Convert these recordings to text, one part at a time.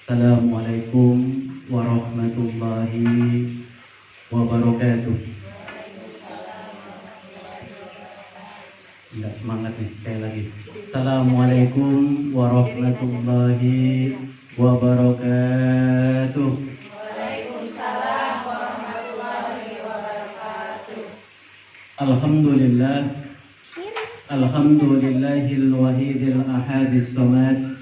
Assalamualaikum warahmatullahi wabarakatuh. Enggak semangat nih, sekali lagi. Assalamualaikum warahmatullahi wabarakatuh. Waalaikumsalam warahmatullahi wabarakatuh. Alhamdulillah. Alhamdulillahil wahidil ahadis samad.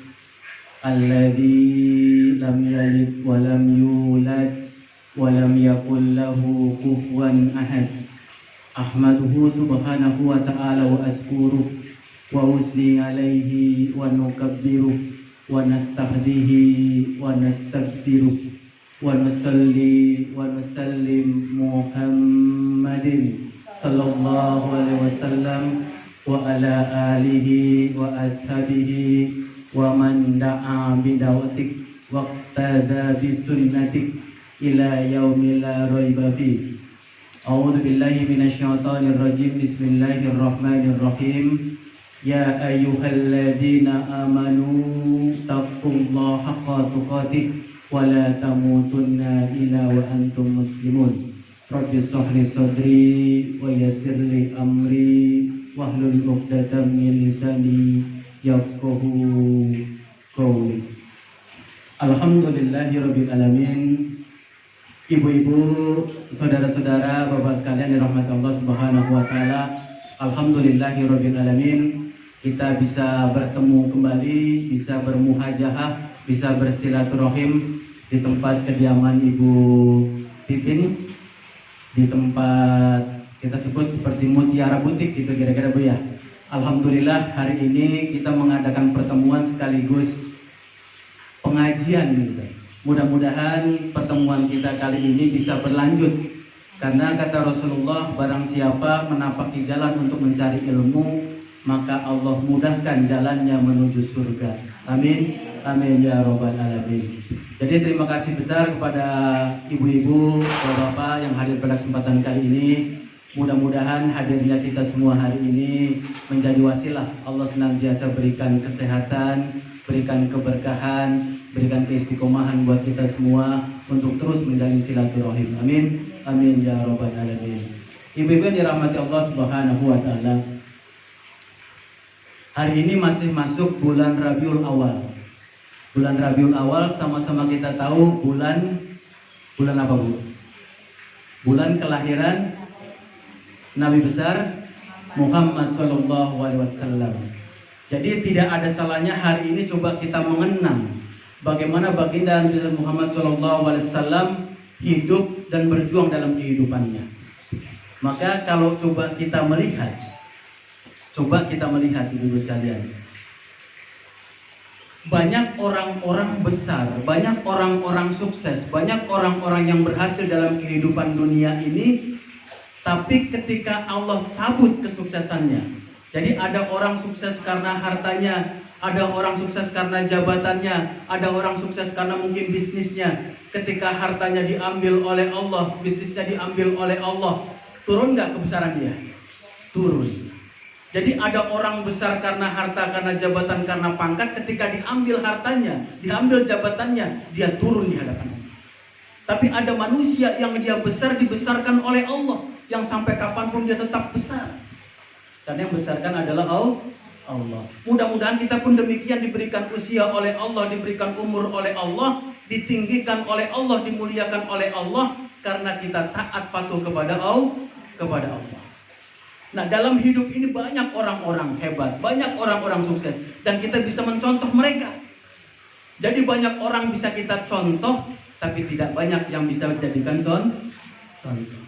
Alladzi lam yalid wa lam yulad wa lam yakul lahu kufuwan ahad. Ahmaduhu subhanahu wa ta'ala wa askuruh wa usni alaihi wa nukabbiruh wa nastahdihi wa nastaghfiruh wa nusalli wa nusallim Muhammadin sallallahu alaihi wasallam wa ala alihi wa ashabihi wa man da'a bida'watik waqtada bisunnatik ila yaumil la raiba fi. A'udzu billahi minasyaitonir rajim. Bismillahirrahmanirrahim. Ya ayyuhalladzina amanu taqullaha haqqa tuqatih wa la tamutunna illa wa antum muslimun. Rabbi shrah li sadri wa yassir li amri wahlul 'uqdatam min lisani yafqahu qawli. Alhamdulillahirabbil alamin. Ibu-ibu, saudara-saudara, bapak sekalian dirahmati Allah Subhanahu wa taala. Alhamdulillahirabbil alamin. Kita bisa bertemu kembali, bisa bermuhajahah, bisa bersilaturahim di tempat kediaman Ibu Titin, di tempat kita sebut seperti Mutiara Butik gitu kira-kira Bu ya. Alhamdulillah hari ini kita mengadakan pertemuan sekaligus pengajian gitu. Mudah-mudahan pertemuan kita kali ini bisa berlanjut, karena kata Rasulullah, barang siapa menapaki jalan untuk mencari ilmu, maka Allah mudahkan jalannya menuju surga. Amin, amin ya robbal alamin. Jadi terima kasih besar kepada ibu-ibu, bapak-bapak yang hadir pada kesempatan kali ini. Mudah-mudahan hadirnya kita semua hari ini menjadi wasilah Allah senantiasa berikan kesehatan, berikan keberkahan, berikan keistiqomahan buat kita semua untuk terus menjalin silaturahim. Amin, amin ya robbal alamin. Ibu-ibu yang dirahmati Allah Subhanahu wa taala. Hari ini masih masuk bulan Rabiul Awal. Bulan Rabiul Awal sama-sama kita tahu bulan apa Bu? Bulan kelahiran Nabi besar Muhammad sallallahu alaihi wasallam. Jadi tidak ada salahnya hari ini coba kita mengenang bagaimana baginda Nabi Muhammad sallallahu alaihi wasallam hidup dan berjuang dalam kehidupannya. Maka kalau coba kita melihat ibu-ibu sekalian, banyak orang-orang besar, banyak orang-orang sukses, banyak orang-orang yang berhasil dalam kehidupan dunia ini, tapi ketika Allah cabut kesuksesannya. Jadi ada orang sukses karena hartanya, ada orang sukses karena jabatannya, ada orang sukses karena mungkin bisnisnya. Ketika hartanya diambil oleh Allah, bisnisnya diambil oleh Allah, turun nggak kebesaran dia? Turun. Jadi ada orang besar karena harta, karena jabatan, karena pangkat. Ketika diambil hartanya, diambil jabatannya, dia turun di hadapan Allah. Tapi ada manusia yang dia besar, dibesarkan oleh Allah, yang sampai kapanpun dia tetap besar. Karena yang besarkan adalah Allah. Mudah-mudahan kita pun demikian, diberikan usia oleh Allah, diberikan umur oleh Allah, ditinggikan oleh Allah, dimuliakan oleh Allah, karena kita taat patuh kepada Allah. Nah, dalam hidup ini banyak orang-orang hebat, banyak orang-orang sukses, dan kita bisa mencontoh mereka. Jadi banyak orang bisa kita contoh, tapi tidak banyak yang bisa dijadikan contoh.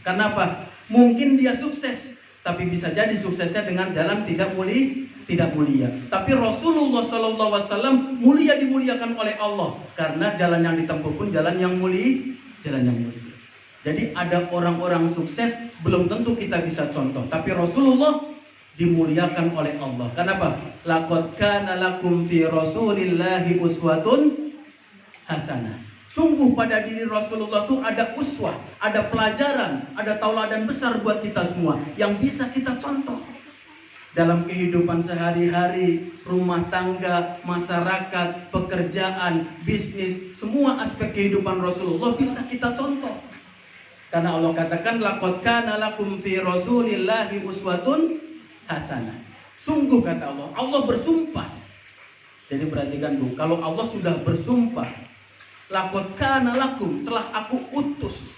Karena apa? Mungkin dia sukses, tapi bisa jadi suksesnya dengan jalan tidak mulia. Tapi Rasulullah SAW mulia, dimuliakan oleh Allah, karena jalan yang ditempuh pun jalan yang mulia. Jadi ada orang-orang sukses, belum tentu kita bisa contoh, tapi Rasulullah dimuliakan oleh Allah. Kenapa? Laqad kana lakum fi Rasulillahi uswatun hasanah. Sungguh pada diri Rasulullah itu ada uswah, ada pelajaran, ada tauladan besar buat kita semua yang bisa kita contoh. dalam kehidupan sehari-hari, rumah tangga, masyarakat, pekerjaan, bisnis, semua aspek kehidupan Rasulullah bisa kita contoh. Karena Allah katakan laqad kana lakum fi Rasulillahi uswatun hasanah. Sungguh kata Allah, Allah bersumpah. Jadi perhatikan Bu, kalau Allah sudah bersumpah, laqad kana lakum, telah aku utus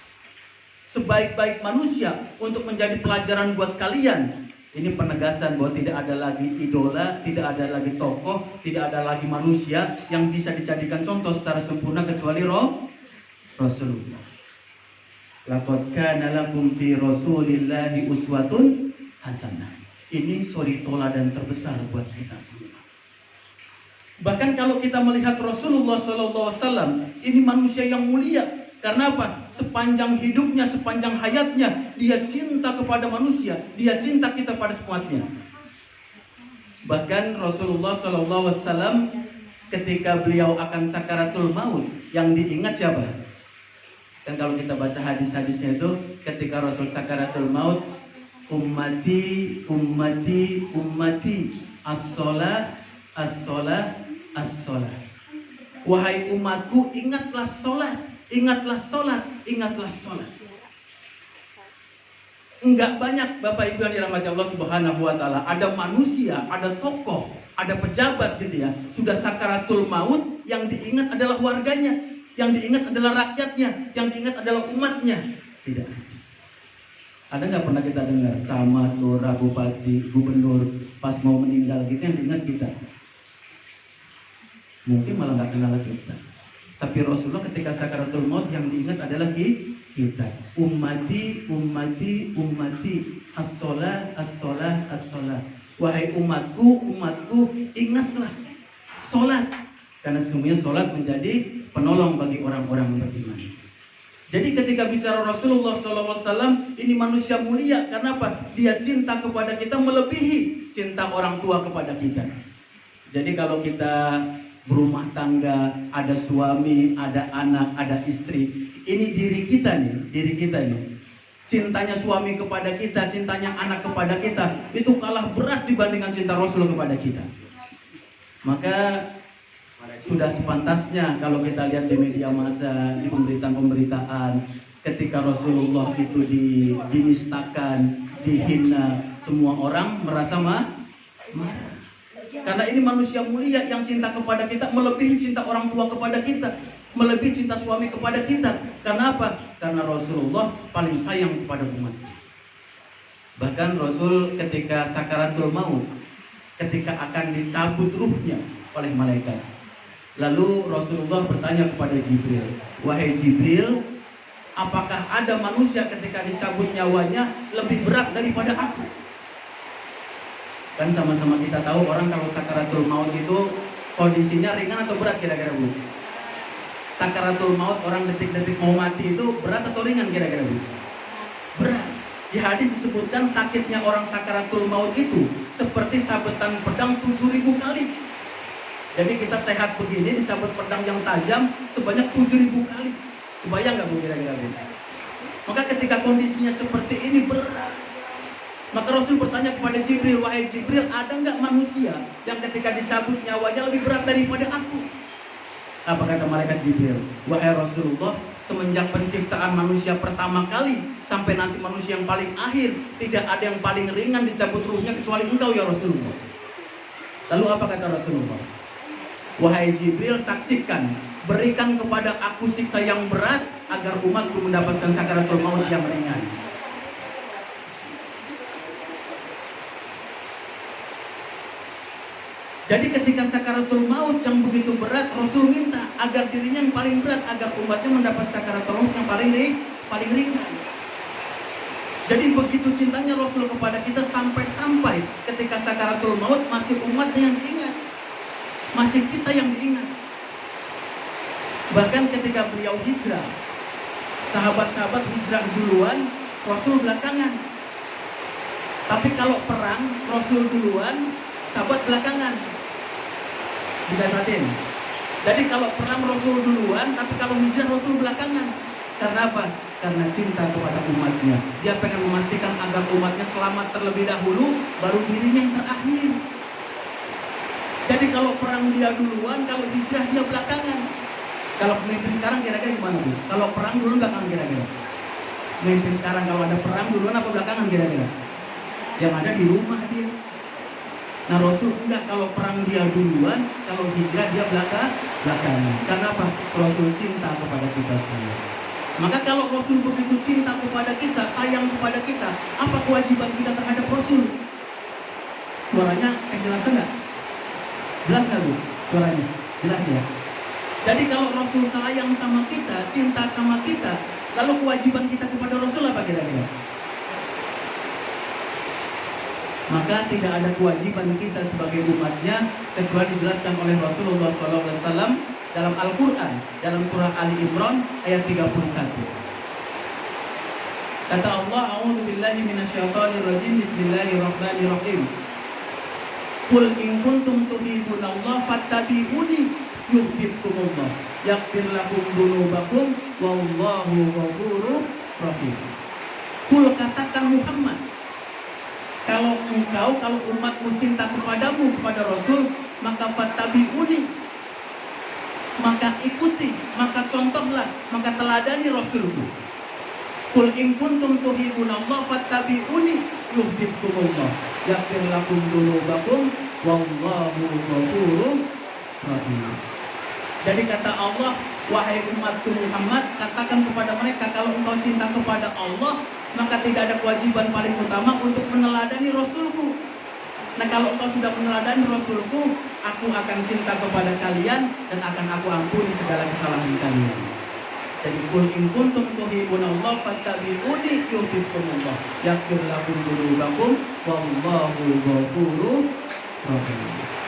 sebaik-baik manusia untuk menjadi pelajaran buat kalian. Ini penegasan bahwa tidak ada lagi idola, tidak ada lagi tokoh, tidak ada lagi manusia yang bisa dijadikan contoh secara sempurna kecuali Rasulullah. Laqad kana lakum fi Rasulillahi uswatun hasanah. Ini suri teladan terbesar buat kita semua. Bahkan kalau kita melihat Rasulullah SAW, ini manusia yang mulia. Karena apa? Sepanjang hidupnya, sepanjang hayatnya, dia cinta kepada manusia, dia cinta kita pada semuanya. Bahkan Rasulullah SAW ketika beliau akan sakaratul maut, yang diingat siapa? Dan kalau kita baca hadis-hadisnya itu, ketika Rasul sakaratul maut, ummati, ummati, ummati, as-sholah, as-sholah, as-sholah. Wahai umatku, ingatlah sholat. Ingatlah sholat, ingatlah sholat. Enggak banyak Bapak Ibu yang dirahmati Allah Subhanahu wa Ta'ala. Ada manusia, ada tokoh, ada pejabat gitu ya. Sudah sakaratul maut, yang diingat adalah warganya, yang diingat adalah rakyatnya, yang diingat adalah umatnya. Tidak. Ada nggak pernah kita dengar camat, lurah, bupati, gubernur pas mau meninggal gitu yang diingat kita? Mungkin malah nggak kenal kita. Tapi Rasulullah ketika sakaratul maut yang diingat adalah kita. Ummati, ummati, ummati, as-sholah, as-sholah, as-sholah. Wahai umatku, umatku, ingatlah sholat. Karena sesungguhnya sholat menjadi penolong bagi orang-orang beriman. Jadi ketika bicara Rasulullah SAW, ini manusia mulia. Karena apa? Dia cinta kepada kita melebihi cinta orang tua kepada kita. Jadi kalau kita berumah tangga, ada suami, ada anak, ada istri. Ini diri kita nih. Cintanya suami kepada kita, cintanya anak kepada kita, itu kalah berat dibandingkan cinta Rasul kepada kita. Maka sudah sepantasnya kalau kita lihat di media massa, di pemberitaan, ketika Rasulullah itu dinistakan, dihina, semua orang merasa marah. Karena ini manusia mulia yang cinta kepada kita melebihi cinta orang tua kepada kita, melebihi cinta suami kepada kita. Karena apa? Karena Rasulullah paling sayang kepada umatnya. Bahkan Rasul ketika sakaratul maut, ketika akan dicabut ruhnya oleh malaikat, lalu Rasulullah bertanya kepada Jibril, wahai Jibril, apakah ada manusia ketika dicabut nyawanya lebih berat daripada aku? Kan sama-sama kita tahu orang kalau sakaratul maut itu kondisinya ringan atau berat kira-kira Bu? Sakaratul maut orang detik-detik mau mati itu berat atau ringan kira-kira Bu? Berat. Di hadis disebutkan sakitnya orang sakaratul maut itu seperti sabetan pedang 7.000 kali. Jadi kita sehat begini disabet pedang yang tajam sebanyak 7.000 kali. Kebayang nggak Bu kira-kira Bu? Maka ketika kondisinya seperti ini berat. Maka Rasul bertanya kepada Jibril, wahai Jibril, ada nggak manusia yang ketika dicabut nyawanya lebih berat daripada aku? Apa kata malaikat Jibril? Wahai Rasulullah, semenjak penciptaan manusia pertama kali sampai nanti manusia yang paling akhir, tidak ada yang paling ringan dicabut ruhnya kecuali engkau ya Rasulullah. Lalu apa kata Rasulullah? Wahai Jibril, saksikan, berikan kepada aku siksa yang berat agar umatku mendapatkan sakaratul maut yang ringan. Jadi ketika sakaratul maut yang begitu berat, Rasul minta agar dirinya yang paling berat, agar umatnya mendapat sakaratul maut yang paling ringan. Jadi begitu cintanya Rasul kepada kita sampai-sampai ketika sakaratul maut masih umatnya yang diingat, masih kita yang diingat. Bahkan ketika beliau hijrah, sahabat-sahabat hijrah duluan, Rasul belakangan. Tapi kalau perang, Rasul duluan, sahabat belakangan. Dikatakan. Jadi kalau perang Rasul duluan, tapi kalau hijrah Rasul belakangan. Karena apa? Karena cinta kepada umatnya. Dia pengen memastikan agar umatnya selamat terlebih dahulu, baru dirinya yang terakhir. Jadi kalau perang dia duluan, kalau hijrah dia belakangan. Kalau pemimpin sekarang kira-kira gimana Bu? Kalau perang dulu belakangan kira-kira? Pemimpin sekarang kalau ada perang duluan apa belakangan kira-kira? Yang ada di rumah dia. Nah Rasul enggak, kalau perang dia duluan, kalau hijrah dia belakangan. Karena apa? Rasul cinta kepada kita semua. Maka kalau Rasul begitu cinta kepada kita, sayang kepada kita, apa kewajiban kita terhadap Rasul? Suaranya kejelasan enggak? Jelas nggak Bu? Suaranya? Jelas ya? Jadi kalau Rasul sayang sama kita, cinta sama kita, lalu kewajiban kita kepada Rasul apa kira-kira? Maka tidak ada kewajiban kita sebagai umatnya kecuali dijelaskan oleh Rasulullah SAW dalam Al-Quran, dalam surah Ali Imran ayat 31. Kata Allah, A'udzubillahi minasyaitonirrajim, Bismillahirrahmanirrahim. Qul in kuntum tuhibbunallah fattabi'uni yuhibbukumullah yaghfir lakum dzunubakum wallahu ghafurur rahim. Qul, katakan Muhammad, kalau umatmu cinta kepadamu, kepada Rasul, maka fattabi'uni, maka ikuti, maka contohlah, maka teladani Rasulku. Qul in kuntum tuhibbunallah fattabi'uni yuhibbukumullah yaghfir lakum dzunubakum wallahu ghafurur rahim. Jadi kata Allah, wahai umatku Muhammad, katakan kepada mereka, kalau engkau cinta kepada Allah, maka tidak ada kewajiban paling utama untuk meneladani Rasulku. Nah kalau engkau sudah meneladani Rasulku, aku akan cinta kepada kalian dan akan aku ampuni segala kesalahan kalian. Jadi qul in kuntum tuhibbunallah fattabi'uni yuhibbukumullah yaghfir lakum dzunubakum wallahu ghafurur rahim.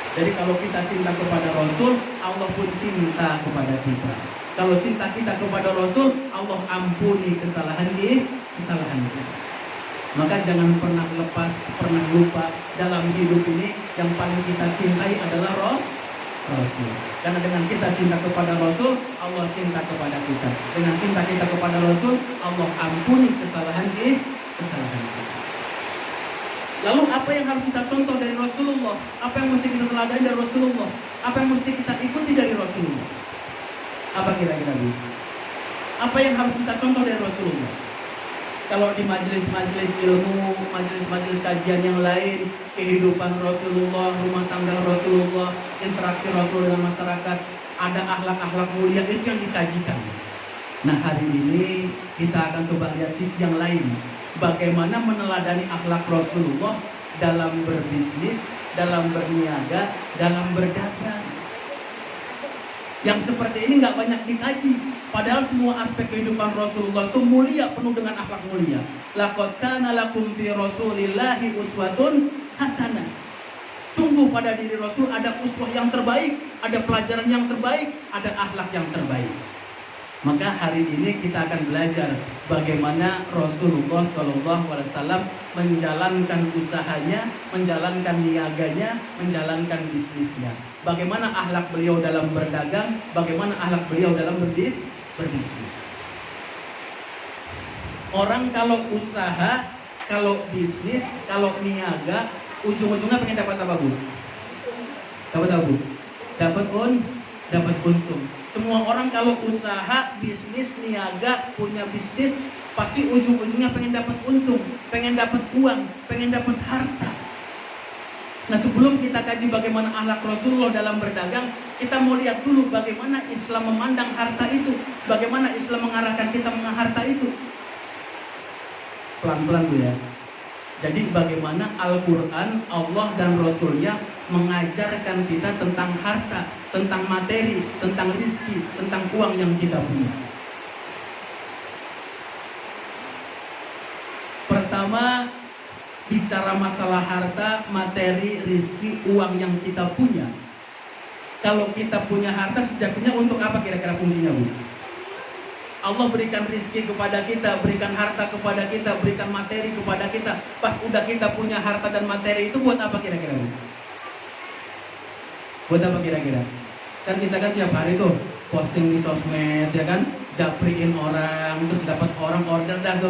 Jadi kalau kita cinta kepada Rasul, Allah pun cinta kepada kita. Kalau cinta kita kepada Rasul, Allah ampuni kesalahan kita. Maka jangan pernah lupa dalam hidup ini yang paling kita cintai adalah Rasul. Karena dengan kita cinta kepada Rasul, Allah cinta kepada kita. Dengan cinta kita kepada Rasul, Allah ampuni kesalahan kita. Lalu apa yang harus kita contoh dari Rasulullah? Apa yang mesti kita teladani dari Rasulullah? Apa yang mesti kita ikuti dari Rasulullah? Apa kira-kira Bu? Apa yang harus kita contoh dari Rasulullah? Kalau di majelis-majelis ilmu, majelis-majelis kajian yang lain, kehidupan Rasulullah, rumah tangga Rasulullah, interaksi Rasul dengan masyarakat, ada akhlak-akhlak mulia itu yang dikajikan. Nah hari ini kita akan coba lihat sisi yang lain. Bagaimana meneladani akhlak Rasulullah dalam berbisnis, dalam berniaga, dalam berdagang. Yang seperti ini nggak banyak dikaji. Padahal semua aspek kehidupan Rasulullah itu mulia, penuh dengan akhlak mulia. Laqad kana lakum fi Rasulillahi uswatun hasanah. Sungguh pada diri Rasul ada uswah yang terbaik, ada pelajaran yang terbaik, ada akhlak yang terbaik. Maka hari ini kita akan belajar bagaimana Rasulullah SAW menjalankan usahanya, menjalankan niaganya, menjalankan bisnisnya. Bagaimana akhlak beliau dalam berdagang, bagaimana akhlak beliau dalam berbisnis. Orang kalau usaha, kalau bisnis, kalau niaga, ujung-ujungnya pengen dapat apa Bu? Dapat apa Bu? Dapat untung. Semua orang kalau usaha, bisnis, niaga, punya bisnis, pasti ujung-ujungnya pengen dapat untung, pengen dapat uang, pengen dapat harta. Nah sebelum kita kaji bagaimana akhlak Rasulullah dalam berdagang, kita mau lihat dulu bagaimana Islam memandang harta itu, bagaimana Islam mengarahkan kita mengenai harta itu. Pelan-pelan Bu ya. Jadi bagaimana Al-Quran, Allah dan Rasulnya mengajarkan kita tentang harta, tentang materi, tentang rizki, tentang uang yang kita punya. Pertama, bicara masalah harta, materi, rizki, uang yang kita punya. Kalau kita punya harta sejatinya untuk apa kira-kira fungsinya Bu? Allah berikan rizki kepada kita, berikan harta kepada kita, berikan materi kepada kita. Pas udah kita punya harta dan materi itu buat apa kira-kira? Buat apa kira-kira? Kan kita kan tiap hari tuh posting di sosmed ya kan, japriin orang, terus dapat orang order dan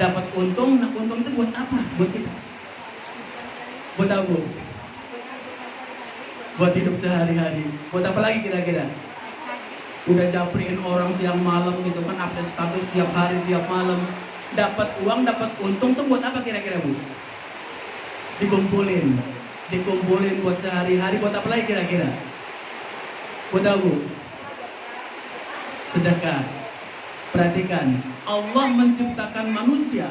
dapat untung. Nah, untung itu buat apa? Buat kita. Buat apa? Buat hidup sehari-hari. Buat apa lagi kira-kira? Udah japriin orang tiap malam gitu kan, update status tiap hari, tiap malam. Dapat uang, dapat untung tuh buat apa kira-kira, Bu? Dikumpulin buat sehari-hari. Buat apa lagi kira-kira? Buat apa, Bu? Sedekah. Perhatikan, Allah menciptakan manusia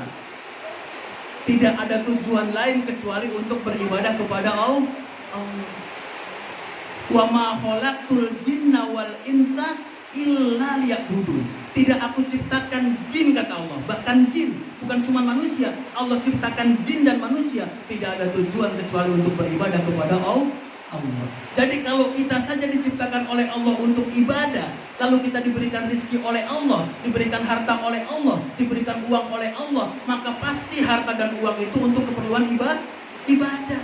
tidak ada tujuan lain kecuali untuk beribadah kepada Allah. Wa ma khalaqtul jinna wal insa illa liya'budun. Tidak aku ciptakan jin, kata Allah. Bahkan jin, bukan cuma manusia. Allah ciptakan jin dan manusia tidak ada tujuan kecuali untuk beribadah kepada Allah. Jadi kalau kita saja diciptakan oleh Allah untuk ibadah, lalu kita diberikan rezeki oleh Allah, diberikan harta oleh Allah, diberikan uang oleh Allah, maka pasti harta dan uang itu untuk keperluan ibadah.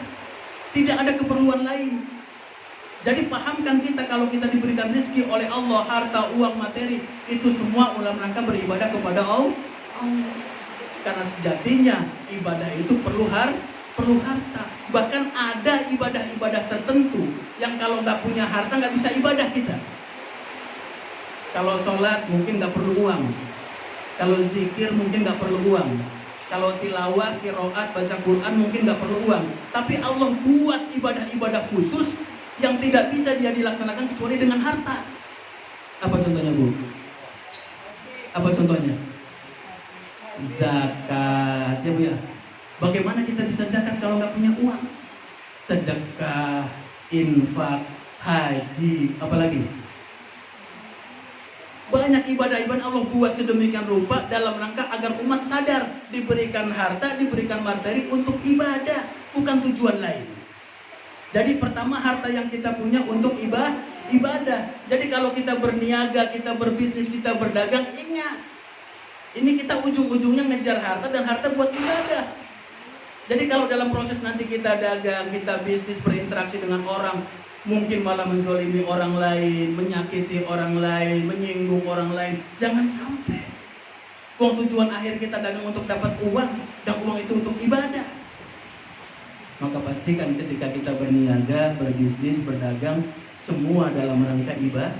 Tidak ada keperluan lain. Jadi pahamkan kita kalau kita diberikan rezeki oleh Allah, harta, uang, materi, itu semua dalam rangka beribadah kepada Allah. Karena sejatinya ibadah itu perlu harta. Bahkan ada ibadah-ibadah tertentu yang kalau nggak punya harta nggak bisa ibadah kita. Kalau sholat mungkin nggak perlu uang. Kalau zikir mungkin nggak perlu uang. Kalau tilawah, qiraat, baca Quran mungkin nggak perlu uang. Tapi Allah buat ibadah-ibadah khusus yang tidak bisa dia dilaksanakan kecuali dengan harta. Apa contohnya, Bu? Apa contohnya? Zakat, ya Bu ya. Bagaimana kita bisa zakat kalau nggak punya uang? Sedekah, infak, haji, apalagi? Banyak ibadah-ibadah Allah buat sedemikian rupa dalam rangka agar umat sadar diberikan harta, diberikan materi untuk ibadah, bukan tujuan lain. Jadi pertama harta yang kita punya untuk ibadah. Jadi kalau kita berniaga, kita berbisnis, kita berdagang, ingat. Ini kita ujung-ujungnya ngejar harta dan harta buat ibadah. Jadi kalau dalam proses nanti kita dagang, kita bisnis, berinteraksi dengan orang, mungkin malah menzalimi orang lain, menyakiti orang lain, menyinggung orang lain. Jangan sampai. Tujuan akhir kita dagang untuk dapat uang, dan uang itu untuk ibadah. Maka pastikan ketika kita berniaga, berbisnis, berdagang, semua dalam rangka ibadah.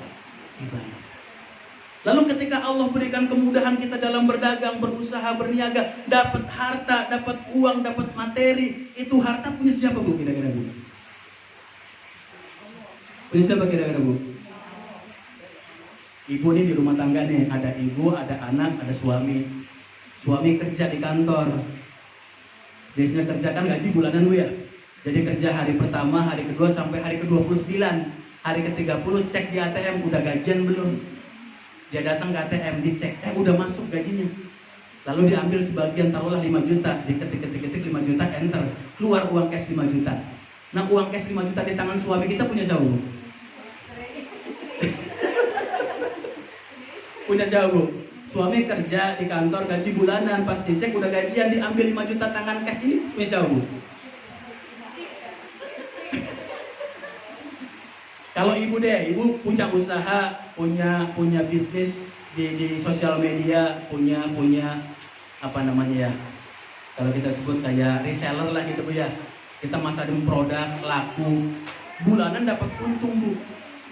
Lalu ketika Allah berikan kemudahan kita dalam berdagang, berusaha, berniaga, dapat harta, dapat uang, dapat materi, itu harta punya siapa, Bu? Kira-kira, Bu? Punya siapa kira-kira, Bu? Ibu nih di rumah tangga nih, ada ibu, ada anak, ada suami. Suami kerja di kantor. Biasanya kerja kan gaji bulanan, Bu ya. Jadi kerja hari pertama, hari kedua sampai hari ke-29. Hari ke-30 cek di ATM udah gajian belum. Dia datang ke ATM, dicek, udah masuk gajinya. Lalu diambil sebagian, taruhlah 5 juta, diketik 5 juta, enter. Keluar uang cash 5 juta. Nah, uang cash 5 juta di tangan suami kita punya jauh. Punya jauh. Suami kerja di kantor gaji bulanan, pas dicek udah gajian, diambil 5 juta tangan cash ini punya jauh. Kalau ibu deh, ibu punya usaha, punya bisnis di sosial media, punya apa namanya ya? Kalau kita sebut kayak reseller lah gitu, Bu ya. Kita masarin produk laku, bulanan dapat untung, Bu.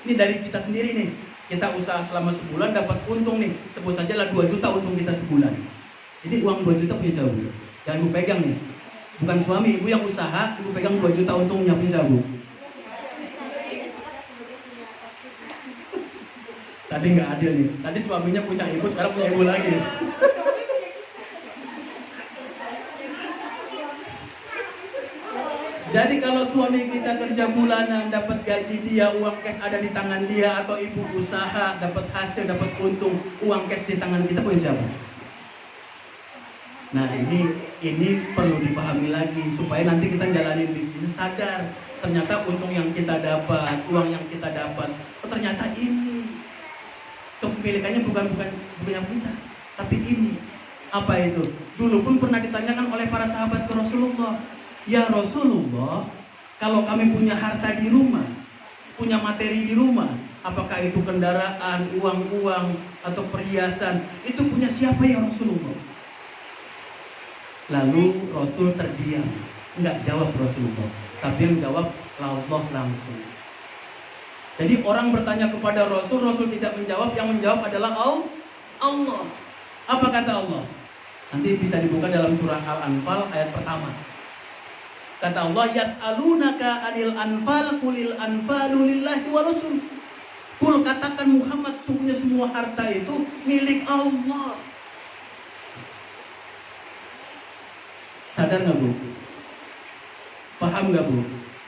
Ini dari kita sendiri nih. Kita usaha selama sebulan dapat untung nih. Sebut saja lah 2 juta untung kita sebulan. Jadi uang 2 juta punya Bu. Jangan ibu pegang nih. Bukan suami, ibu yang usaha, ibu pegang 2 juta untungnya punya Bu. Tadi nggak adil nih. Tadi suaminya punya ibu, sekarang punya ibu lagi. Jadi kalau suami kita kerja bulanan, dapat gaji dia, uang cash ada di tangan dia, atau ibu usaha, dapat hasil, dapat untung, uang cash di tangan kita punya siapa? Nah ini perlu dipahami lagi supaya nanti kita jalanin bisnis sadar. Ternyata untung yang kita dapat, uang yang kita dapat, ternyata ini. Kepemilikannya bukan punya kita, tapi ini. Apa itu? Dulu pun pernah ditanyakan oleh para sahabat ke Rasulullah, ya Rasulullah, kalau kami punya harta di rumah, punya materi di rumah, apakah itu kendaraan, uang-uang, atau perhiasan, itu punya siapa ya Rasulullah? Lalu Rasul terdiam, enggak jawab Rasulullah, tapi yang jawab Allah langsung. Jadi orang bertanya kepada Rasul, Rasul tidak menjawab, yang menjawab adalah Allah. Apa kata Allah? Nanti bisa dibuka dalam surah Al-Anfal ayat pertama. Kata Allah, yas'alunaka anil anfal qulil anfalu lillahi wa rasul. Kul, katakan Muhammad, sesungguhnya semua harta itu milik Allah. Sadar nggak Bu? Paham nggak Bu?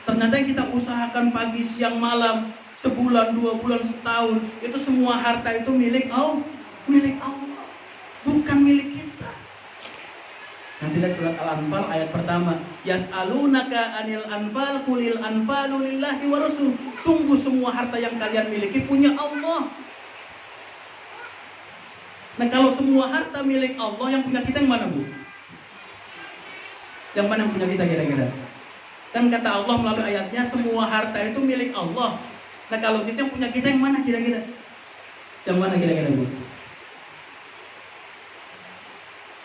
Ternyata yang kita usahakan pagi, siang, malam, sebulan, 2 bulan, setahun, itu semua harta itu milik Allah, bukan milik kita. Nanti lihat surat Al-Anfal ayat pertama. Yas'alunaka anil anfal qulil anfalu lillahi wa rasul. Sungguh semua harta yang kalian miliki punya Allah. Nah, kalau semua harta milik Allah, yang punya kita yang mana Bu? Yang mana yang punya kita kira-kira? Kan kata Allah melalui ayatnya, semua harta itu milik Allah. Nah, kalau kita yang punya kita yang mana kira-kira? Yang mana kira-kira Bu?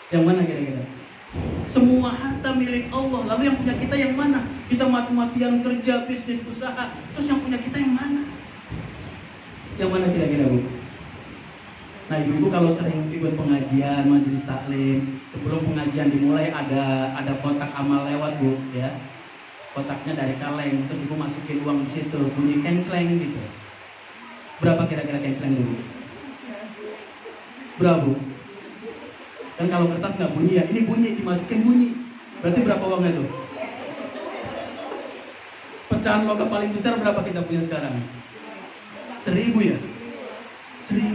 Yang mana kira-kira? Semua harta milik Allah. Lalu yang punya kita yang mana? Kita mati-matian kerja, bisnis, usaha. Terus yang punya kita yang mana? Yang mana kira-kira Bu? Nah, ibu kalau sering ikut pengajian, majelis taklim, sebelum pengajian dimulai ada kotak amal lewat Bu, ya. Kotaknya dari kaleng, terus ibu masukin uang di situ, bunyi kenceleng gitu. Berapa kira-kira kenceleng dulu? Berapa Bu? Kan kalau kertas nggak bunyi ya, ini bunyi, dimasukin bunyi. Berarti berapa uangnya tuh? Pecahan logam paling besar berapa kita punya sekarang? 1.000 ya? 1.000.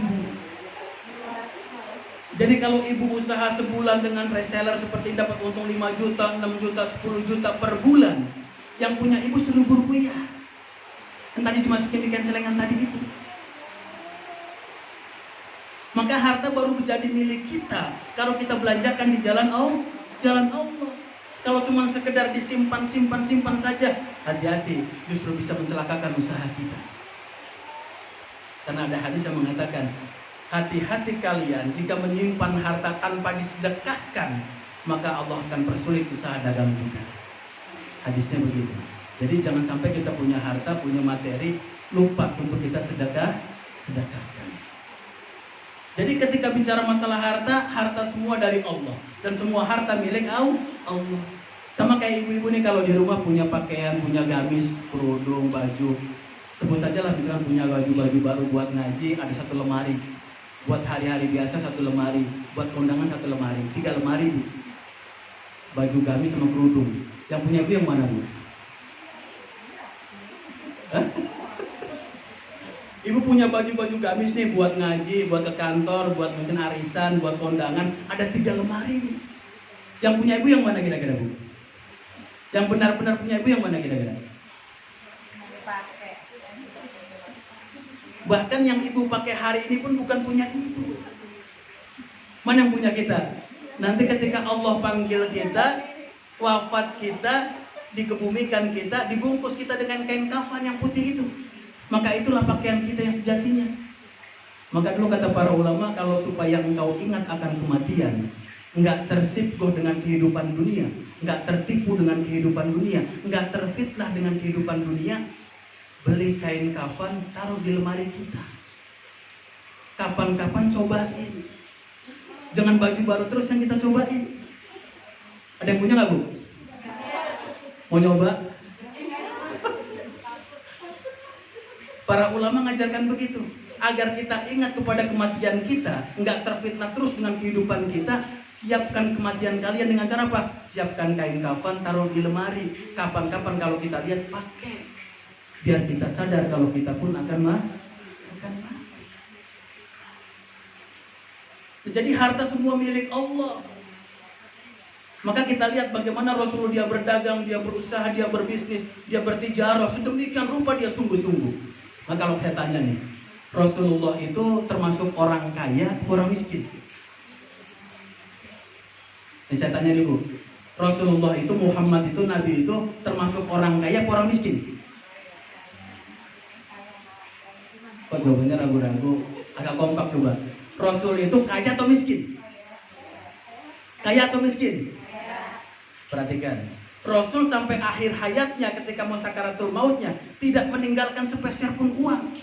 Jadi kalau ibu usaha sebulan dengan reseller seperti dapat untung 5 juta, 6 juta, 10 juta per bulan, yang punya ibu 1.000 rupiah. Yang tadi dimasukin di kencelengan tadi itu. Maka harta baru menjadi milik kita kalau kita belanjakan di jalan Allah. Kalau cuma sekedar disimpan saja, hati-hati, justru bisa mencelakakan usaha kita. Karena ada hadis yang mengatakan, hati-hati kalian jika menyimpan harta tanpa disedekahkan, maka Allah akan persulit usaha dagang kita. Hadisnya begitu. Jadi jangan sampai kita punya harta, punya materi, lupa untuk kita sedekahkan. Jadi ketika bicara masalah harta, harta semua dari Allah. Dan semua harta milik Allah. Sama kayak ibu-ibu nih kalau di rumah punya pakaian, punya gamis, kerudung, baju. Sebut aja lah misalkan punya baju-baju baru buat ngaji, ada 1 lemari. Buat hari-hari biasa 1 lemari. Buat kondangan 1 lemari. 3 lemari Bu. Baju gamis sama kerudung. Yang punya ibu yang mana Bu? Hah? Ibu punya baju-baju gamis nih buat ngaji, buat ke kantor, buat mungkin arisan, buat kondangan. Ada 3 lemari nih. Yang punya ibu yang mana kira-kira Bu? Yang benar-benar punya ibu yang mana kira-kira? Bahkan yang ibu pakai hari ini pun bukan punya ibu. Mana yang punya kita? Nanti ketika Allah panggil kita, wafat kita, dikebumikan kita, dibungkus kita dengan kain kafan yang putih itu. Maka itulah pakaian kita yang sejatinya. Maka dulu kata para ulama, kalau supaya engkau ingat akan kematian, enggak tersibuk dengan kehidupan dunia, enggak tertipu dengan kehidupan dunia, enggak terfitnah dengan kehidupan dunia, beli kain kafan, taruh di lemari kita. Kapan-kapan cobain. Jangan baju baru terus yang kita cobain. Ada yang punya nggak Bu? Mau nyoba? Para ulama mengajarkan begitu, agar kita ingat kepada kematian kita, enggak terfitnah terus dengan kehidupan kita. Siapkan kematian kalian dengan cara apa? Siapkan kain kafan, taruh di lemari. Kapan-kapan kalau kita lihat, pakai. Biar kita sadar kalau kita pun akan mati. Jadi harta semua milik Allah. Maka kita lihat bagaimana Rasulullah dia berdagang, dia berusaha, dia berbisnis, dia bertijarah, sedemikian rupa dia sungguh-sungguh. Nah kalau saya tanya nih, Rasulullah itu termasuk orang kaya, orang miskin? Ini saya tanya nih Bu, Rasulullah itu, Muhammad itu, Nabi itu termasuk orang kaya, orang miskin? Kok jawabannya ragu-ragu? Agak kompak coba. Rasul itu kaya atau miskin? Kaya atau miskin? Perhatikan. Rasul sampai akhir hayatnya ketika mau sakaratul mautnya tidak meninggalkan sepeser pun uang.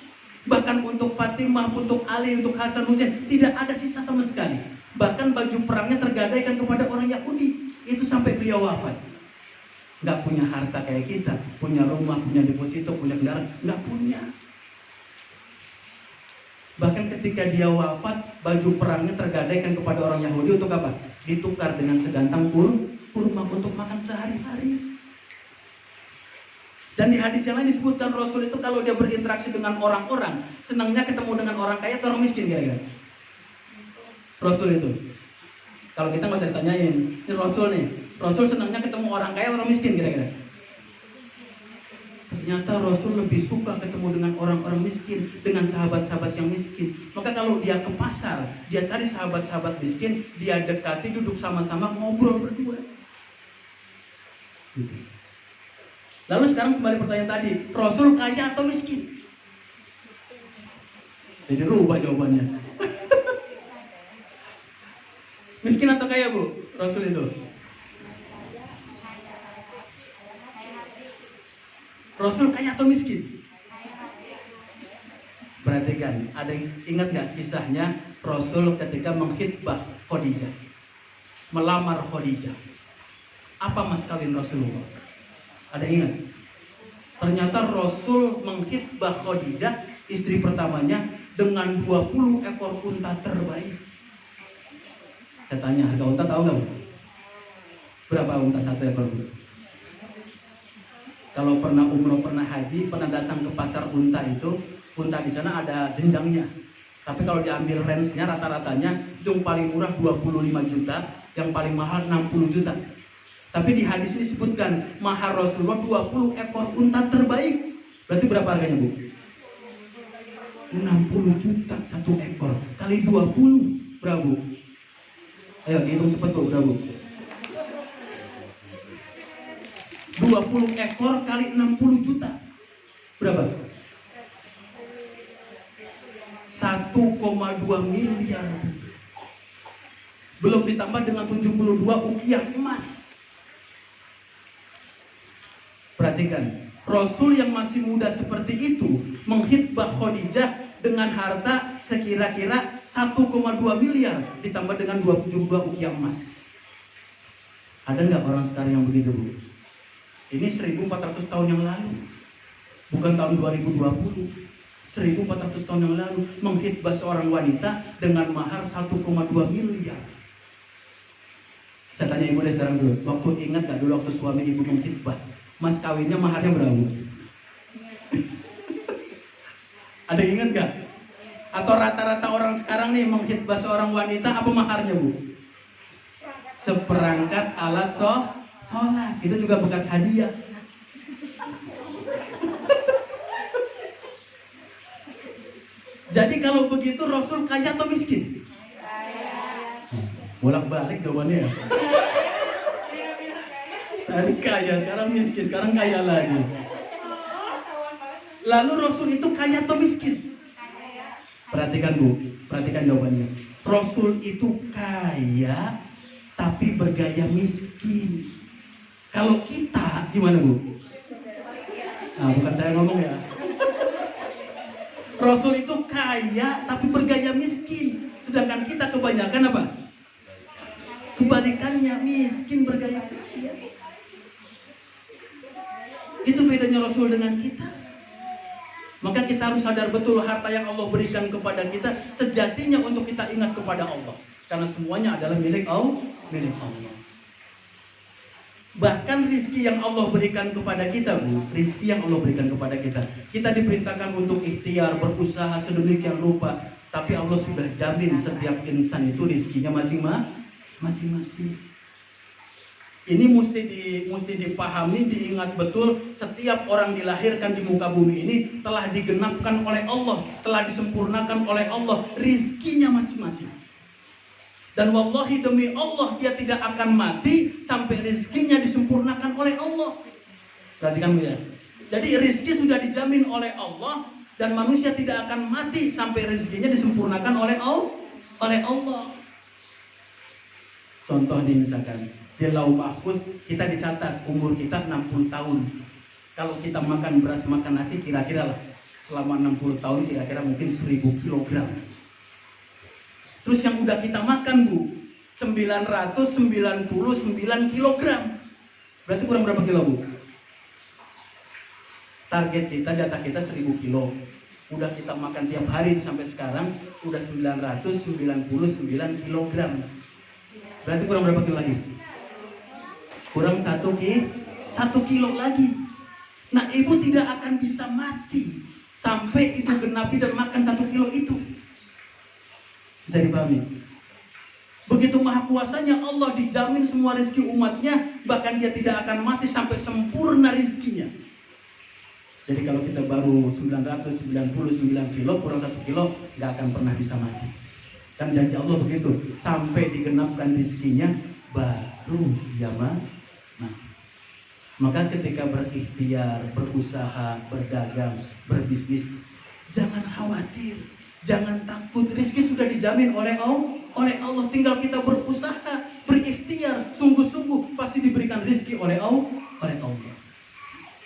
Bahkan untuk Fatimah, untuk Ali, untuk Hasan Husain tidak ada sisa sama sekali. Bahkan baju perangnya tergadaikan kepada orang Yahudi. Itu sampai beliau wafat. Nggak punya harta kayak kita, punya rumah, punya deposito, punya kendaraan, nggak punya. Bahkan ketika dia wafat, baju perangnya tergadaikan kepada orang Yahudi untuk apa? Ditukar dengan segantang kurma untuk makan sehari-hari. Dan di hadis yang lain disebutkan Rasul itu kalau dia berinteraksi dengan orang-orang, senangnya ketemu dengan orang kaya atau orang miskin kira-kira? Rasul itu. Kalau kita nggak usah ditanyain, ini Rasul nih. Rasul senangnya ketemu orang kaya, orang miskin kira-kira. Ternyata Rasul lebih suka ketemu dengan orang-orang miskin, dengan sahabat-sahabat yang miskin. Maka kalau dia ke pasar, dia cari sahabat-sahabat miskin, dia dekati, duduk sama-sama, ngobrol berdua. Gitu. Lalu sekarang kembali pertanyaan tadi, Rasul kaya atau miskin? Jadi rubah jawabannya. Miskin atau kaya Bu, Rasul itu? Rasul kaya atau miskin? Perhatikan, ada yang ingat nggak kisahnya Rasul ketika mengkhitbah Khadijah, melamar Khadijah? Apa mas kawin Rasulullah? Ada yang ingat? Ternyata Rasul mengkhitbah Khadijah, istri pertamanya, dengan 20 ekor unta terbaik. Saya tanya, harga unta tahu nggak Bu? Berapa unta satu ekor Bu? Kalau pernah umroh, pernah haji, pernah datang ke pasar unta itu, unta di sana ada jenjangnya. Tapi kalau diambil range-nya, rata-ratanya itu yang paling murah 25 juta, yang paling mahal 60 juta. Tapi di hadis ini disebutkan mahar Rasulullah 20 ekor unta terbaik. Berarti berapa harganya Bu? 60 juta satu ekor kali 20 berapa Bu? Ayo dihitung cepat Bu, berapa Bu? 20 ekor kali 60 juta berapa? 1,2 miliar. Belum ditambah dengan 72 ukiah emas. Perhatikan, Rasul yang masih muda seperti itu mengkhitbah Khadijah dengan harta sekira-kira 1,2 miliar ditambah dengan 72 ukiah emas. Ada nggak orang sekarang yang begitu Bu? Ini 1400 tahun yang lalu, bukan tahun 2020. 1400 tahun yang lalu mengkhitbah seorang wanita dengan mahar 1,2 miliar. Saya tanya ibu deh sekarang dulu, waktu ingat gak dulu waktu suami ibu mengkhitbah, mas kawinnya maharnya berapa? Ada yang ingat gak? Atau rata-rata orang sekarang nih mengkhitbah seorang wanita, apa maharnya Bu? Seperangkat alat sholat, itu juga bekas hadiah. Jadi kalau begitu Rasul kaya atau miskin? Kaya. Bolak-balik jawabannya ya. Tadi kaya, sekarang miskin, sekarang kaya lagi. Lalu Rasul itu kaya atau miskin? Perhatikan Bu, perhatikan jawabannya. Rasul itu kaya tapi bergaya miskin. Kalau kita gimana Bu? Nah, bukan saya ngomong ya. Rasul itu kaya tapi bergaya miskin. Sedangkan kita kebanyakan apa? Kebalikannya, miskin bergaya kaya. Itu bedanya Rasul dengan kita. Maka kita harus sadar betul harta yang Allah berikan kepada kita sejatinya untuk kita ingat kepada Allah. Karena semuanya adalah milik Allah. Bahkan rizki yang Allah berikan kepada kita Bu, rizki yang Allah berikan kepada kita, kita diperintahkan untuk ikhtiar, berusaha sedemikian rupa. Tapi Allah sudah jamin setiap insan itu rizkinya masing-masing. Ini mesti dipahami, diingat betul. Setiap orang dilahirkan di muka bumi ini telah digenapkan oleh Allah, telah disempurnakan oleh Allah rizkinya masing-masing. Dan wallahi demi Allah dia tidak akan mati sampai rizkinya disempurnakan oleh Allah. Perhatikan Bu ya. Jadi rizki sudah dijamin oleh Allah. Dan manusia tidak akan mati sampai rezekinya disempurnakan oleh Allah. Contoh nih misalkan, di Lauh Mahfuz kita dicatat umur kita 60 tahun. Kalau kita makan beras, makan nasi, kira-kira lah selama 60 tahun kira-kira mungkin 1000 kilogram. Terus yang udah kita makan Bu, 999 kilogram. Berarti kurang berapa kilo Bu? Target kita, jatah kita 1000 kilo. Udah kita makan tiap hari sampai sekarang udah 999 kilogram. Berarti kurang berapa kilo lagi? Kurang 1 kilo lagi. Nah, ibu tidak akan bisa mati sampai ibu genapi dan makan 1 kilo itu. Bisa dipahami? Begitu maha kuasanya Allah, dijamin semua rezeki umatnya, bahkan dia tidak akan mati sampai sempurna rezekinya. Jadi kalau kita baru 999 kilo kurang 1 kilo, nggak akan pernah bisa mati. Kan janji Allah begitu, sampai digenapkan rezekinya baru dia mati. Nah, maka ketika berikhtiar, berusaha, berdagang, berbisnis, jangan khawatir, jangan takut. Rezeki sudah dijamin oleh Allah. Tinggal kita berusaha, berikhtiar, sungguh-sungguh pasti diberikan rezeki oleh Allah.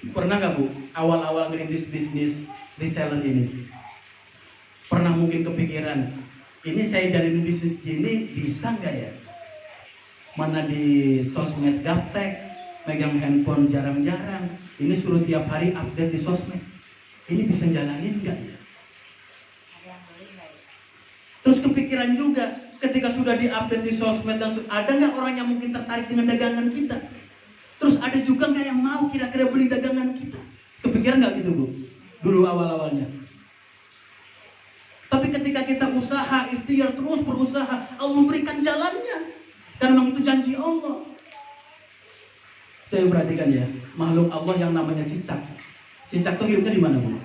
Pernah nggak Bu, awal-awal ngerintis bisnis reseller ini, pernah mungkin kepikiran, ini saya jalin bisnis gini bisa nggak ya? Mana di sosmed gaptek, megang handphone jarang-jarang, ini suruh tiap hari update di sosmed, ini bisa jalanin nggak ya? Terus kepikiran juga, ketika sudah diupdate di sosmed, dan ada nggak orang yang mungkin tertarik dengan dagangan kita? Terus ada juga nggak yang mau kira-kira beli dagangan kita? Kepikiran nggak gitu Bu? Dulu awal-awalnya. Tapi ketika kita usaha, ikhtiar terus berusaha, Allah berikan jalannya. Karena memang itu janji Allah. Saya perhatikan ya, makhluk Allah yang namanya cicak. Cicak itu hidupnya di mana Bu?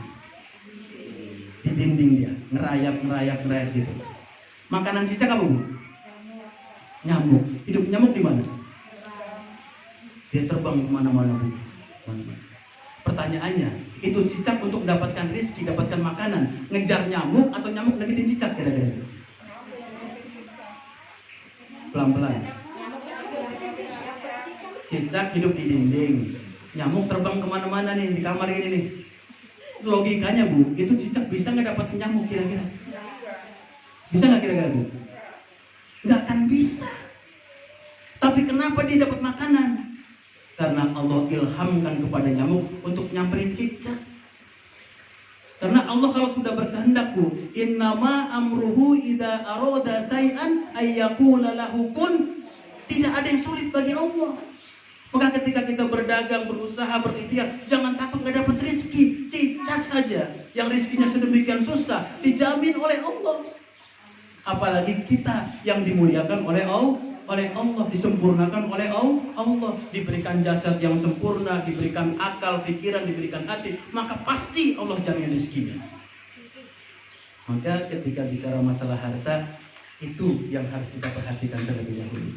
Di dinding dia, ngerayap gitu. Makanan cicak apa Bu? Nyamuk. Hidup nyamuk di mana? Dia terbang kemana-mana Bu. Pertanyaannya, itu cicak untuk mendapatkan rezeki, dapatkan makanan, ngejar nyamuk atau nyamuk nagitin cicak kira-kira? Pelan-pelan. Cicak hidup di dinding, nyamuk terbang kemana-mana nih di kamar ini nih. Logikanya Bu, itu cicak bisa nggak dapat nyamuk kira-kira? Bisa nggak kira-kira Bu? Nggak akan bisa. Tapi kenapa dia dapat makanan? Karena Allah ilhamkan kepada nyamuk untuk nyamperin cicak. Karena Allah kalau sudah berkehendak Bu, innama amruhu idza arada say'an ayyaqula lahu kun. Tidak ada yang sulit bagi Allah. Maka ketika kita berdagang, berusaha, berikhtiar, jangan takut nggak dapat rezeki. Cicak saja yang rezekinya sedemikian susah dijamin oleh Allah. Apalagi kita yang dimuliakan oleh Allah, disempurnakan oleh Allah, diberikan jasad yang sempurna, diberikan akal, pikiran, diberikan hati, maka pasti Allah jamin rezekinya. Maka ketika bicara masalah harta, itu yang harus kita perhatikan terlebih dahulu.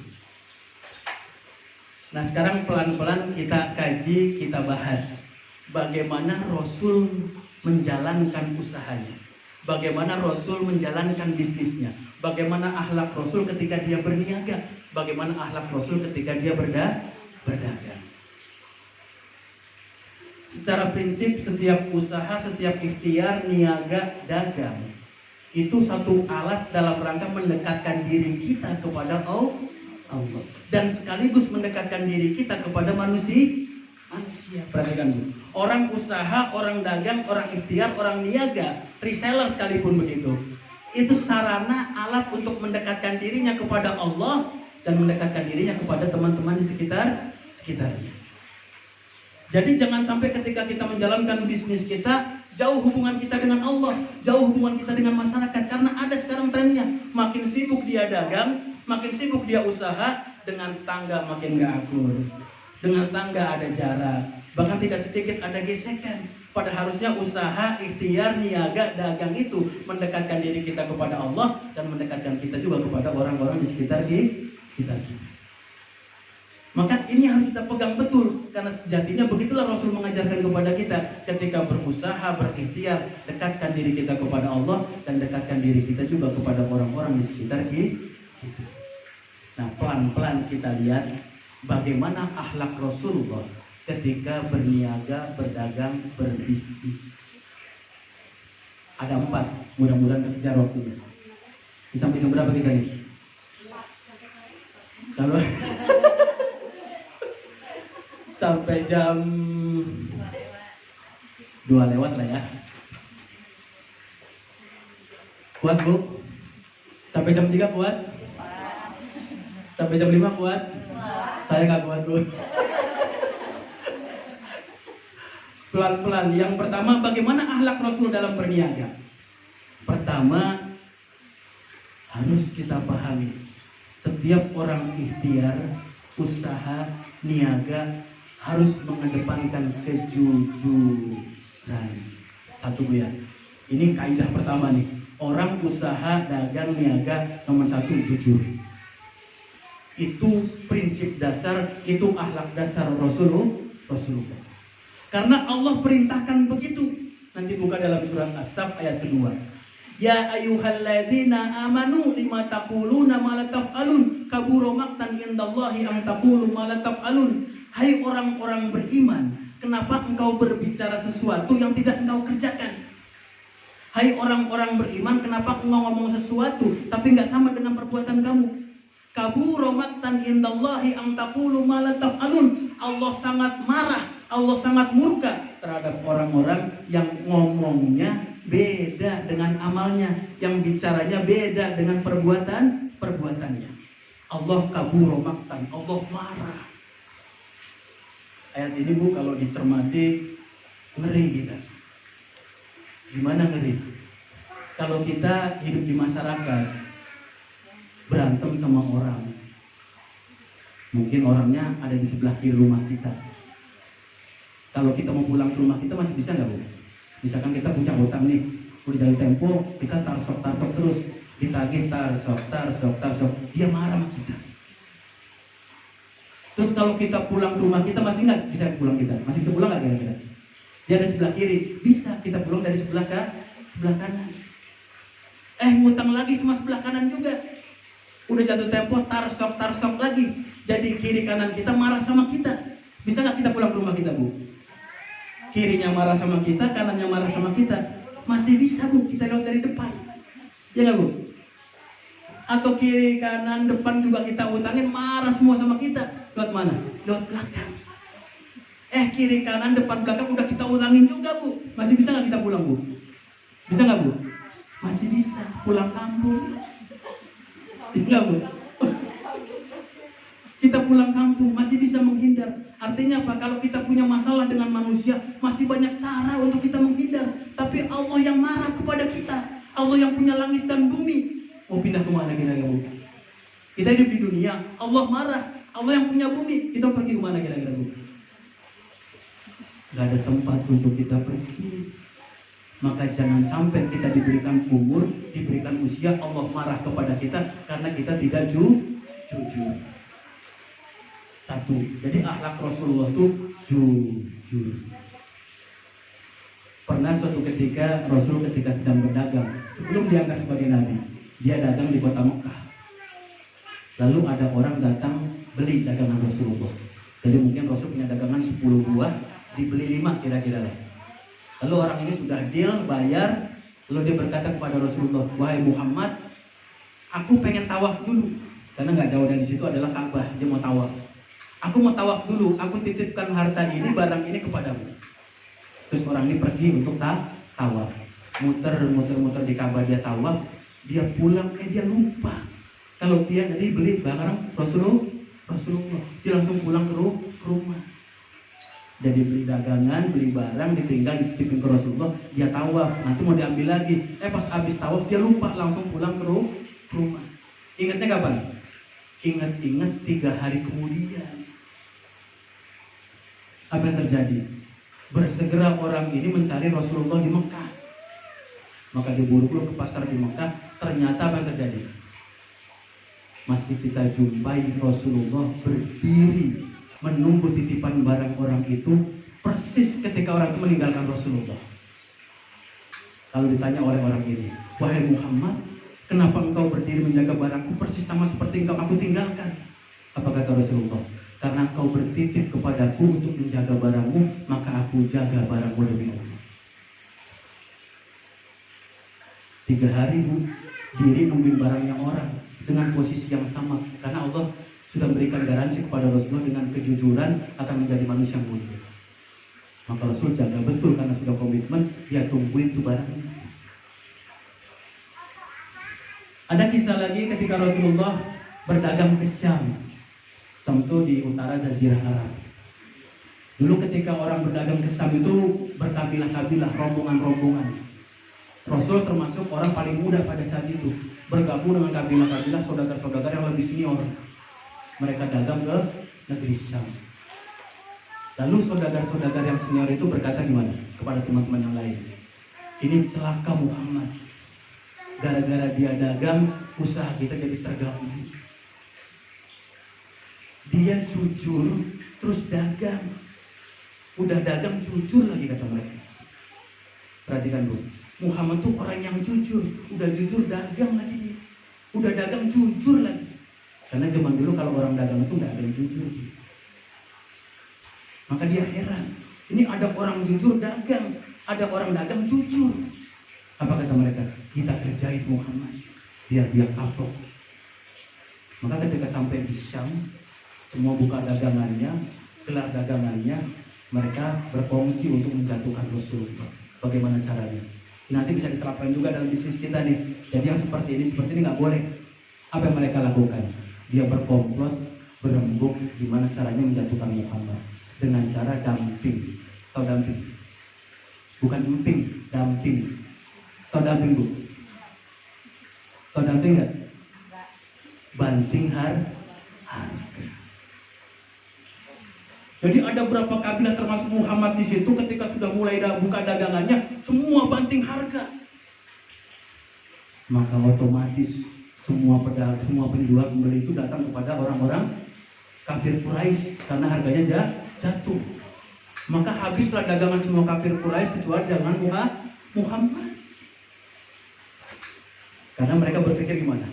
Nah, sekarang pelan-pelan kita kaji, kita bahas bagaimana Rasul menjalankan usahanya, bagaimana Rasul menjalankan bisnisnya, bagaimana akhlak Rasul ketika dia berniaga, bagaimana akhlak Rasul ketika dia berdagang. Secara prinsip setiap usaha, setiap ikhtiar, niaga, dagang itu satu alat dalam rangka mendekatkan diri kita kepada Allah dan sekaligus mendekatkan diri kita kepada manusia. Perhatikan Bu, orang usaha, orang dagang, orang ikhtiar, orang niaga, reseller sekalipun begitu, itu sarana alat untuk mendekatkan dirinya kepada Allah dan mendekatkan dirinya kepada teman-teman di sekitarnya. Jadi jangan sampai ketika kita menjalankan bisnis kita, jauh hubungan kita dengan Allah, jauh hubungan kita dengan masyarakat. Karena ada sekarang trennya, makin sibuk dia dagang, makin sibuk dia usaha, dengan tangga makin gak akur, dengan tangga ada jarak, bahkan tidak sedikit ada gesekan. Pada harusnya usaha, ikhtiar, niaga, dagang itu mendekatkan diri kita kepada Allah dan mendekatkan kita juga kepada orang-orang di sekitar kita. Maka ini harus kita pegang betul. karena sejatinya begitulah Rasul mengajarkan kepada kita. Ketika berusaha, berikhtiar, dekatkan diri kita kepada Allah dan dekatkan diri kita juga kepada orang-orang di sekitar kita. Nah, pelan-pelan kita lihat bagaimana akhlak Rasulullah ketika berniaga, berdagang, berbisnis. Ada 4, mudah-mudahan kejar waktunya. Sampai jam berapa kita nih? Kalau sampai jam 2 lewat lah ya. Kuat Bu? Sampai jam 3 kuat? Sampai jam 5 kuat? Saya nggak kuat Bu. Pelan-pelan. Yang pertama, bagaimana akhlak Rasul dalam berniaga? Pertama, harus kita pahami, setiap orang ikhtiar, usaha, niaga harus mengedepankan kejujuran. Satu Bu ya. Ini kaidah pertama nih. Orang usaha, dagang, niaga nomor 1 jujur. Itu prinsip dasar, itu akhlak dasar Rasulullah. Karena Allah perintahkan begitu. Nanti buka dalam surah As-Saff ayat kedua. Ya ayyuhalladzina amanu lima taquluna ma la taf'alun kabura maqtan indallahi an taqulu ma la taf'alun. Hai orang-orang beriman, kenapa engkau berbicara sesuatu yang tidak engkau kerjakan? Hai orang-orang beriman, kenapa engkau ngomong sesuatu tapi enggak sama dengan perbuatan kamu? Kabura maqtan indallahi an taqulu ma la taf'alun. Allah sangat marah, Allah sangat murka terhadap orang-orang yang ngomongnya beda dengan amalnya, yang bicaranya beda dengan perbuatannya. Allah kabur maktan, Allah marah. Ayat ini Bu kalau dicermati ngeri kita. Gimana ngeri? Kalau kita hidup di masyarakat, berantem sama orang, mungkin orangnya ada di sebelah kiri rumah kita. Kalau kita mau pulang ke rumah kita masih bisa nggak Bu? Misalkan kita punya hutang nih, udah jalan tempo, kita tarsok terus, ditagih tarsok, dia marah sama kita. Terus kalau kita pulang ke rumah kita masih nggak bisa pulang kita, masih bisa pulang nggak kira-kira? Dia ada sebelah kiri, bisa kita pulang dari sebelah kanan. Ngutang lagi sama sebelah kanan juga. Udah jatuh tempo, tarsok lagi. Jadi kiri kanan kita marah sama kita. Bisa nggak kita pulang ke rumah kita Bu? Kirinya marah sama kita, kanannya marah sama kita. Masih bisa Bu, kita lewat dari depan. Ya nggak Bu? Atau kiri, kanan, depan juga kita utangin, marah semua sama kita. Lewat mana? Lewat belakang. Kiri, kanan, depan, belakang udah kita ulangin juga Bu. Masih bisa nggak kita pulang Bu? Bisa nggak Bu? Masih bisa, pulang kampung. Enggak Bu? Kita pulang kampung masih bisa menghindar. Artinya apa? Kalau kita punya masalah dengan manusia, masih banyak cara untuk kita menghindar. Tapi Allah yang marah kepada kita, Allah yang punya langit dan bumi, mau pindah kemana kira-kira Bu? Kita hidup di dunia, Allah marah, Allah yang punya bumi, kita pergi kemana kira-kira Bu? Gak ada tempat untuk kita pergi. Maka jangan sampai kita diberikan umur, diberikan usia, Allah marah kepada kita karena kita tidak jujur. Satu, jadi akhlak Rasulullah itu jujur. Pernah suatu ketika Rasul ketika sedang berdagang, sebelum diangkat sebagai nabi, dia dagang di kota Mekah. Lalu ada orang datang beli dagangan Rasulullah. Jadi mungkin Rasul punya dagangan 10 buah, dibeli 5 kira-kira lah. Lalu orang ini sudah deal, bayar, lalu dia berkata kepada Rasulullah, wahai Muhammad, aku pengen tawaf dulu, karena nggak jauh dari situ adalah Ka'bah, dia mau tawaf. Aku mau tawaf dulu, aku titipkan harta ini, barang ini kepadamu. Terus orang ini pergi untuk tawaf. Muter di Ka'bah, dia tawaf, dia pulang, dia lupa. Kalau dia jadi beli barang Rasulullah, dia langsung pulang ke rumah. Jadi beli dagangan, beli barang, ditinggal, dititipin ke Rasulullah, dia tawaf, nanti mau diambil lagi. Pas habis tawaf, dia lupa, langsung pulang ke rumah. Ingatnya kapan? Ingat 3 hari kemudian. Apa yang terjadi? Bersegera orang ini mencari Rasulullah di Mekah. Maka diburu-buru ke pasar di Mekah. Ternyata apa yang terjadi? Masih kita jumpai Rasulullah berdiri menunggu titipan barang orang itu persis ketika orang itu meninggalkan Rasulullah. Lalu ditanya oleh orang ini, wahai Muhammad, kenapa engkau berdiri menjaga barangku persis sama seperti engkau aku tinggalkan? Apa kata Rasulullah? Karena engkau bertitip kepadaku untuk menjaga barangmu, maka aku jaga barangmu demi Allah. 3 hari Bu, diri nungguin barangnya orang dengan posisi yang sama, karena Allah sudah memberikan garansi kepada Rasulullah dengan kejujuran akan menjadi manusia yang mulia. Maka Rasul jaga betul karena sudah komitmen, dia tungguin itu barangnya. Ada kisah lagi ketika Rasulullah berdagang ke Syam. Syam itu di utara Jazirah Arab. Dulu ketika orang berdagang ke Syam itu berkabilah-kabilah, rombongan-rombongan. Rasul termasuk orang paling muda pada saat itu, bergabung dengan kabilah-kabilah saudagar-saudagar yang lebih senior. Mereka dagang ke negeri Syam. Lalu saudagar-saudagar yang senior itu berkata gimana kepada teman-teman yang lain? Ini celaka Muhammad. Gara-gara dia dagang, usaha kita jadi terganggu. Dia jujur, terus dagang. Udah dagang jujur lagi kata mereka. Perhatikan dulu. Muhammad tuh orang yang jujur, udah jujur dagang lagi dia. Udah dagang jujur lagi. Karena zaman dulu kalau orang dagang itu nggak ada yang jujur. Maka dia heran. Ini ada orang jujur dagang, ada orang dagang jujur. Apa kata mereka? Kita kerjain Muhammad, biar dia kapok. Maka ketika sampai di Syam, semua buka dagangannya, gelar dagangannya, mereka berkongsi untuk menjatuhkan Rasulullah. Bagaimana caranya? Nanti bisa diterapkan juga dalam bisnis kita nih. Jadi yang seperti ini nggak boleh. Apa yang mereka lakukan? Dia berkomplot, berembuk gimana caranya menjatuhkan Muhammad dengan cara damping. Tahu damping? Bukan emping, damping. Tahu damping Bu? Tahu damping nggak? Banting harga. Jadi ada berapa kabilah termasuk Muhammad di situ ketika sudah mulai buka dagangannya, semua banting harga. Maka otomatis semua pedagang, semua penjual pembeli itu datang kepada orang-orang kafir Quraisy karena harganya jatuh. Maka habislah dagangan semua kafir Quraisy kecuali dengan Muhammad. Karena mereka berpikir gimana?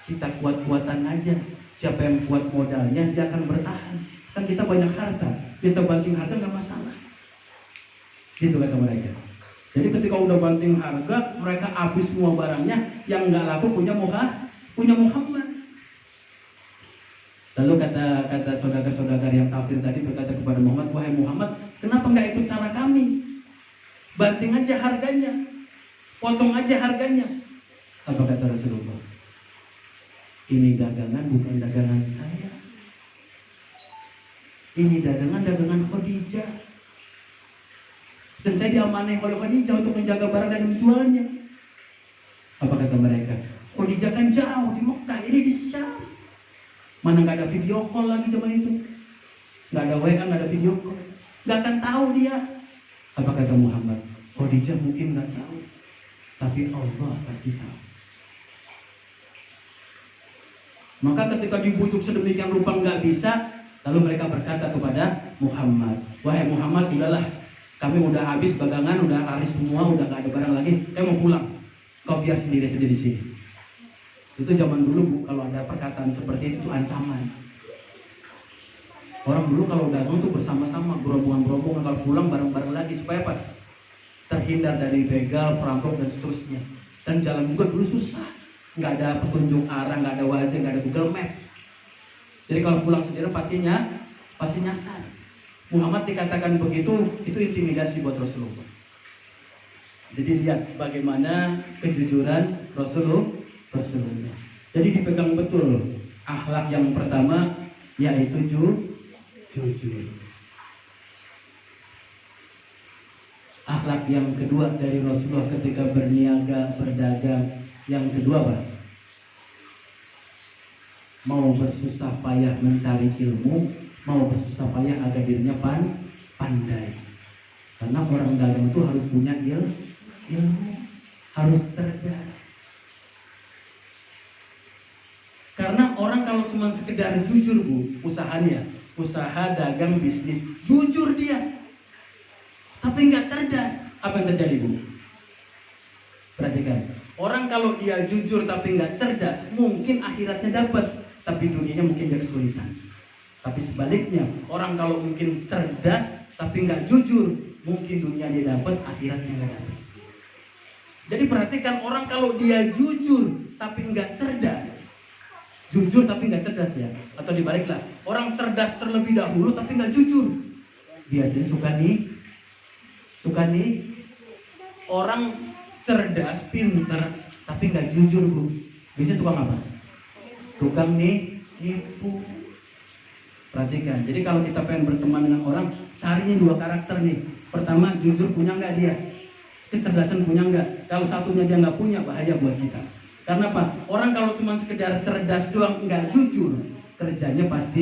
Kita kuat-kuatan aja. Siapa yang kuat modalnya dia akan bertahan. Kan kita banyak harta, kita banting harga nggak masalah. Gitu kata mereka. Jadi ketika udah banting harga, mereka habis semua barangnya, yang nggak laku punya Muhammad. Lalu kata saudara-saudara yang kafir tadi berkata kepada Muhammad, wahai Muhammad, kenapa nggak ikut cara kami? Banting aja harganya, potong aja harganya. Apa kata Rasulullah? Ini dagangan bukan dagangan saya. Ini dagangan Khadijah. Dan saya diamanai oleh Khadijah untuk menjaga barang dan menjualnya. Apa kata mereka? Khadijah kan jauh di Mekah, ini di Syam. Mana nggak ada video call lagi zaman itu. Nggak ada WA, nggak ada video call. Nggak akan tahu dia. Apa kata Muhammad? Khadijah mungkin nggak tahu, tapi Allah pasti tahu. Maka ketika dibujuk sedemikian rupa nggak bisa, lalu mereka berkata kepada Muhammad, wahai Muhammad, udahlah, kami udah habis dagangan, udah laris semua, udah nggak ada barang lagi, saya mau pulang. Kau biar sendiri di sini. Itu zaman dulu Bu, kalau ada perkataan seperti itu ancaman. Orang dulu kalau dagang tuh bersama-sama, berombongan-berombongan, kalau pulang bareng-bareng lagi supaya apa? Terhindar dari begal, perampok dan seterusnya. Dan jalan juga dulu susah, nggak ada petunjuk arah, nggak ada wazir, nggak ada Google Map. Jadi kalau pulang sendiri pasti nyasar. Muhammad dikatakan begitu, itu intimidasi buat Rasulullah. Jadi lihat bagaimana kejujuran Rasulullah. Jadi dipegang betul akhlak yang pertama, yaitu jujur. Akhlak yang kedua dari Rasulullah ketika berniaga, berdagang, yang kedua apa? Mau bersusah payah mencari ilmu, mau bersusah payah agar dirinya pandai. Karena orang dagang itu harus punya ilmu, harus cerdas. Karena orang kalau cuma sekedar jujur Bu, usahanya, usaha, dagang, bisnis, jujur dia, tapi nggak cerdas. Apa yang terjadi, Bu? Perhatikan, orang kalau dia jujur tapi nggak cerdas, mungkin akhiratnya dapat, tapi dunianya mungkin dia kesulitan. Tapi sebaliknya, orang kalau mungkin cerdas tapi nggak jujur, mungkin dunia dia dapat, akhiratnya nggak dapat. Jadi perhatikan, orang kalau dia jujur tapi nggak cerdas, jujur tapi nggak cerdas ya, atau dibaliklah, orang cerdas terlebih dahulu tapi nggak jujur. Biasanya suka nih orang cerdas, pinter, tapi nggak jujur, Bu. Biasanya tukang apa? Tukang nipu. Perhatikan, jadi kalau kita pengen berteman dengan orang, carinya dua karakter nih. Pertama, jujur punya nggak dia? Kecerdasan punya nggak? Kalau satunya dia nggak punya, bahaya buat kita. Karena apa? Orang kalau cuma sekedar cerdas doang, nggak jujur, kerjanya pasti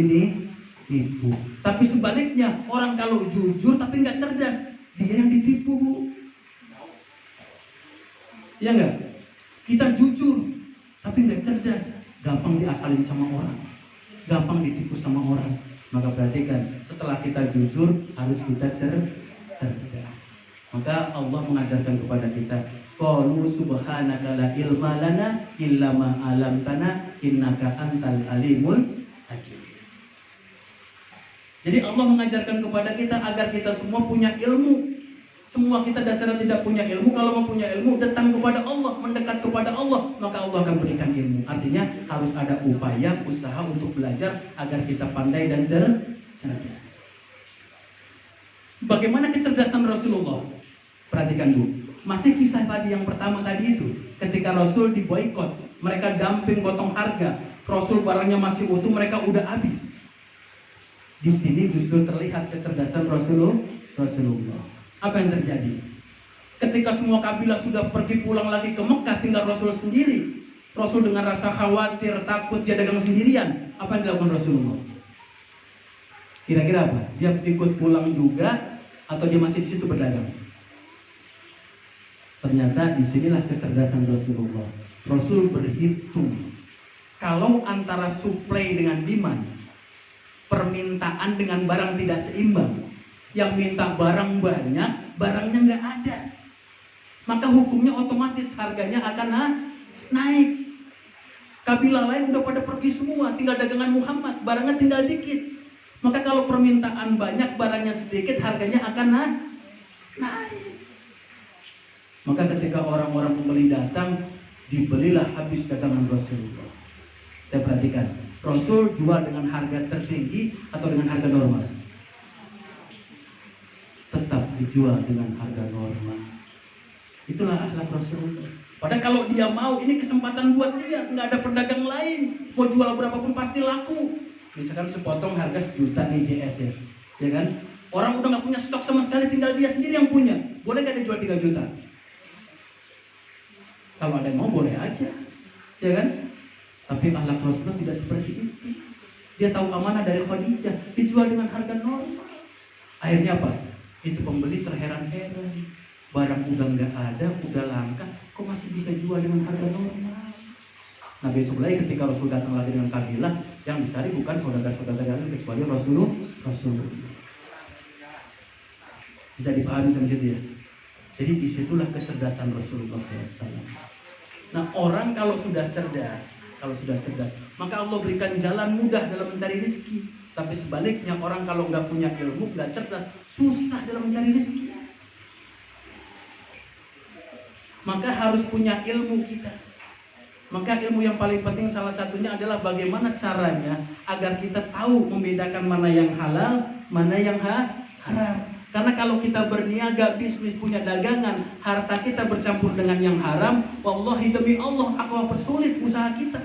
nipu. Tapi sebaliknya, orang kalau jujur tapi nggak cerdas, dia yang ditipu, Bu. Ya nggak? Kita jujur tapi nggak cerdas, gampang diakalin sama orang, gampang ditipu sama orang. Maka perhatikan, setelah kita jujur harus kita cerdas. Maka Allah mengajarkan kepada kita, qalu subhanaka la ilma lana illa ma 'allamtana innaka antal alimul hakim. Jadi Allah mengajarkan kepada kita agar kita semua punya ilmu. Semua kita dasarnya tidak punya ilmu. Kalau mau punya ilmu, datang kepada Allah, mendekat kepada Allah, maka Allah akan berikan ilmu. Artinya harus ada upaya, usaha untuk belajar agar kita pandai dan cerdas. Bagaimana kecerdasan Rasulullah? Perhatikan, Bu. Masih kisah tadi yang pertama tadi itu, ketika Rasul diboikot, mereka dumping, potong harga, Rasul barangnya masih utuh, mereka udah habis. Di sini justru terlihat kecerdasan Rasulullah. Apa yang terjadi? Ketika semua kabilah sudah pergi pulang lagi ke Mekah, tinggal Rasul sendiri. Rasul dengan rasa khawatir, takut dia dagang sendirian. Apa yang dilakukan Rasulullah? Kira-kira apa? Dia ikut pulang juga atau dia masih di situ berdagang? Ternyata disinilah kecerdasan Rasulullah. Rasul berhitung. Kalau antara supply dengan demand, permintaan dengan barang tidak seimbang, yang minta barang banyak, barangnya nggak ada, maka hukumnya otomatis harganya akan naik. Kabilah lain udah pada pergi semua, tinggal dagangan Muhammad, barangnya tinggal dikit. Maka kalau permintaan banyak, barangnya sedikit, harganya akan naik. Maka ketika orang-orang pembeli datang, dibelilah habis dagangan Rasulullah. Kita perhatikan, Rasul jual dengan harga tertinggi atau dengan harga normal? Tetap dijual dengan harga normal. Itulah akhlak Rasulullah. Padahal kalau dia mau, ini kesempatan buat dia, nggak ada pedagang lain, mau jual berapapun pasti laku. Misalkan sepotong harga 1 juta nih JS ya kan? Orang udah nggak punya stok sama sekali, tinggal dia sendiri yang punya. Boleh nggak dijual 3 juta? Kalau ada yang mau boleh aja, ya kan? Tapi akhlak Rasulullah tidak seperti itu. Dia tahu amanah dari Khadijah, dijual dengan harga normal. Akhirnya apa? Itu pembeli terheran-heran, barang udah nggak ada, udah langka, kok masih bisa jual dengan harga normal? Nah besok lagi ketika Rasul datang lagi dengan kabilah, yang dicari bukan saudara-saudara lain kecuali Rasulullah. Bisa dipahami sama dia. Jadi disitulah kecerdasan Rasulullah SAW. Nah orang kalau sudah cerdas, maka Allah berikan jalan mudah dalam mencari rezeki. Tapi sebaliknya orang kalau nggak punya ilmu, nggak cerdas, susah dalam mencari rezeki. Maka harus punya ilmu kita. Maka ilmu yang paling penting salah satunya adalah bagaimana caranya agar kita tahu membedakan mana yang halal, mana yang haram. Karena kalau kita berniaga, bisnis, punya dagangan, harta kita bercampur dengan yang haram, wallahi demi Allah akan persulit usaha kita.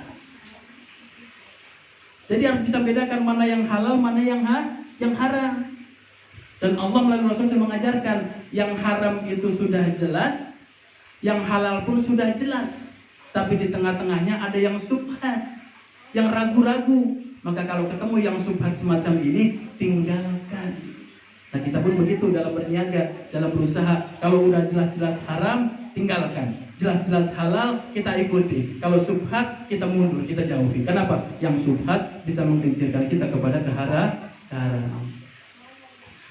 Jadi harus bisa bedakan mana yang halal, mana yang haram. Dan Allah melalui Rasul mengajarkan yang haram itu sudah jelas, yang halal pun sudah jelas. Tapi di tengah-tengahnya ada yang subhat, yang ragu-ragu. Maka kalau ketemu yang subhat semacam ini, tinggalkan. Nah kita pun begitu dalam berniaga, dalam berusaha. Kalau udah jelas-jelas haram, tinggalkan. Jelas-jelas halal, kita ikuti. Kalau subhat, kita mundur, kita jauhi. Kenapa? Yang subhat bisa menggelincirkan kita kepada haram.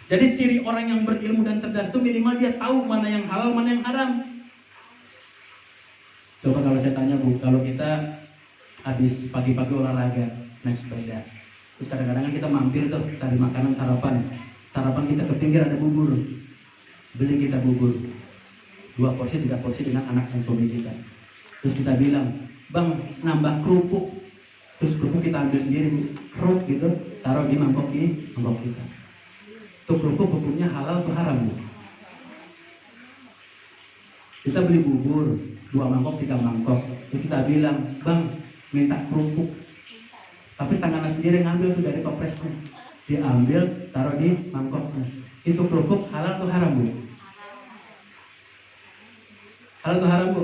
Jadi ciri orang yang berilmu dan cerdas itu minimal dia tahu mana yang halal, mana yang haram. Coba kalau saya tanya Bu, kalau kita habis pagi-pagi olahraga, naik sepeda, terus kadang-kadang kan kita mampir tuh cari makanan sarapan kita ke pinggir ada bubur, beli kita bubur 2 porsi 3 porsi dengan anak dan suami kita, terus kita bilang, bang nambah kerupuk, terus kerupuk kita ambil sendiri, kerupuk gitu, taruh di mangkok kita. Tuh kerupuk hukumnya halal atau haram Bu? Kita beli bubur 2 mangkok 3 mangkok, terus kita bilang, bang minta kerupuk, tapi tangannya sendiri ngambil tuh dari topresnya, diambil taruh di mangkoknya. Itu kerupuk halal atau haram Bu? Halal atau haram Bu?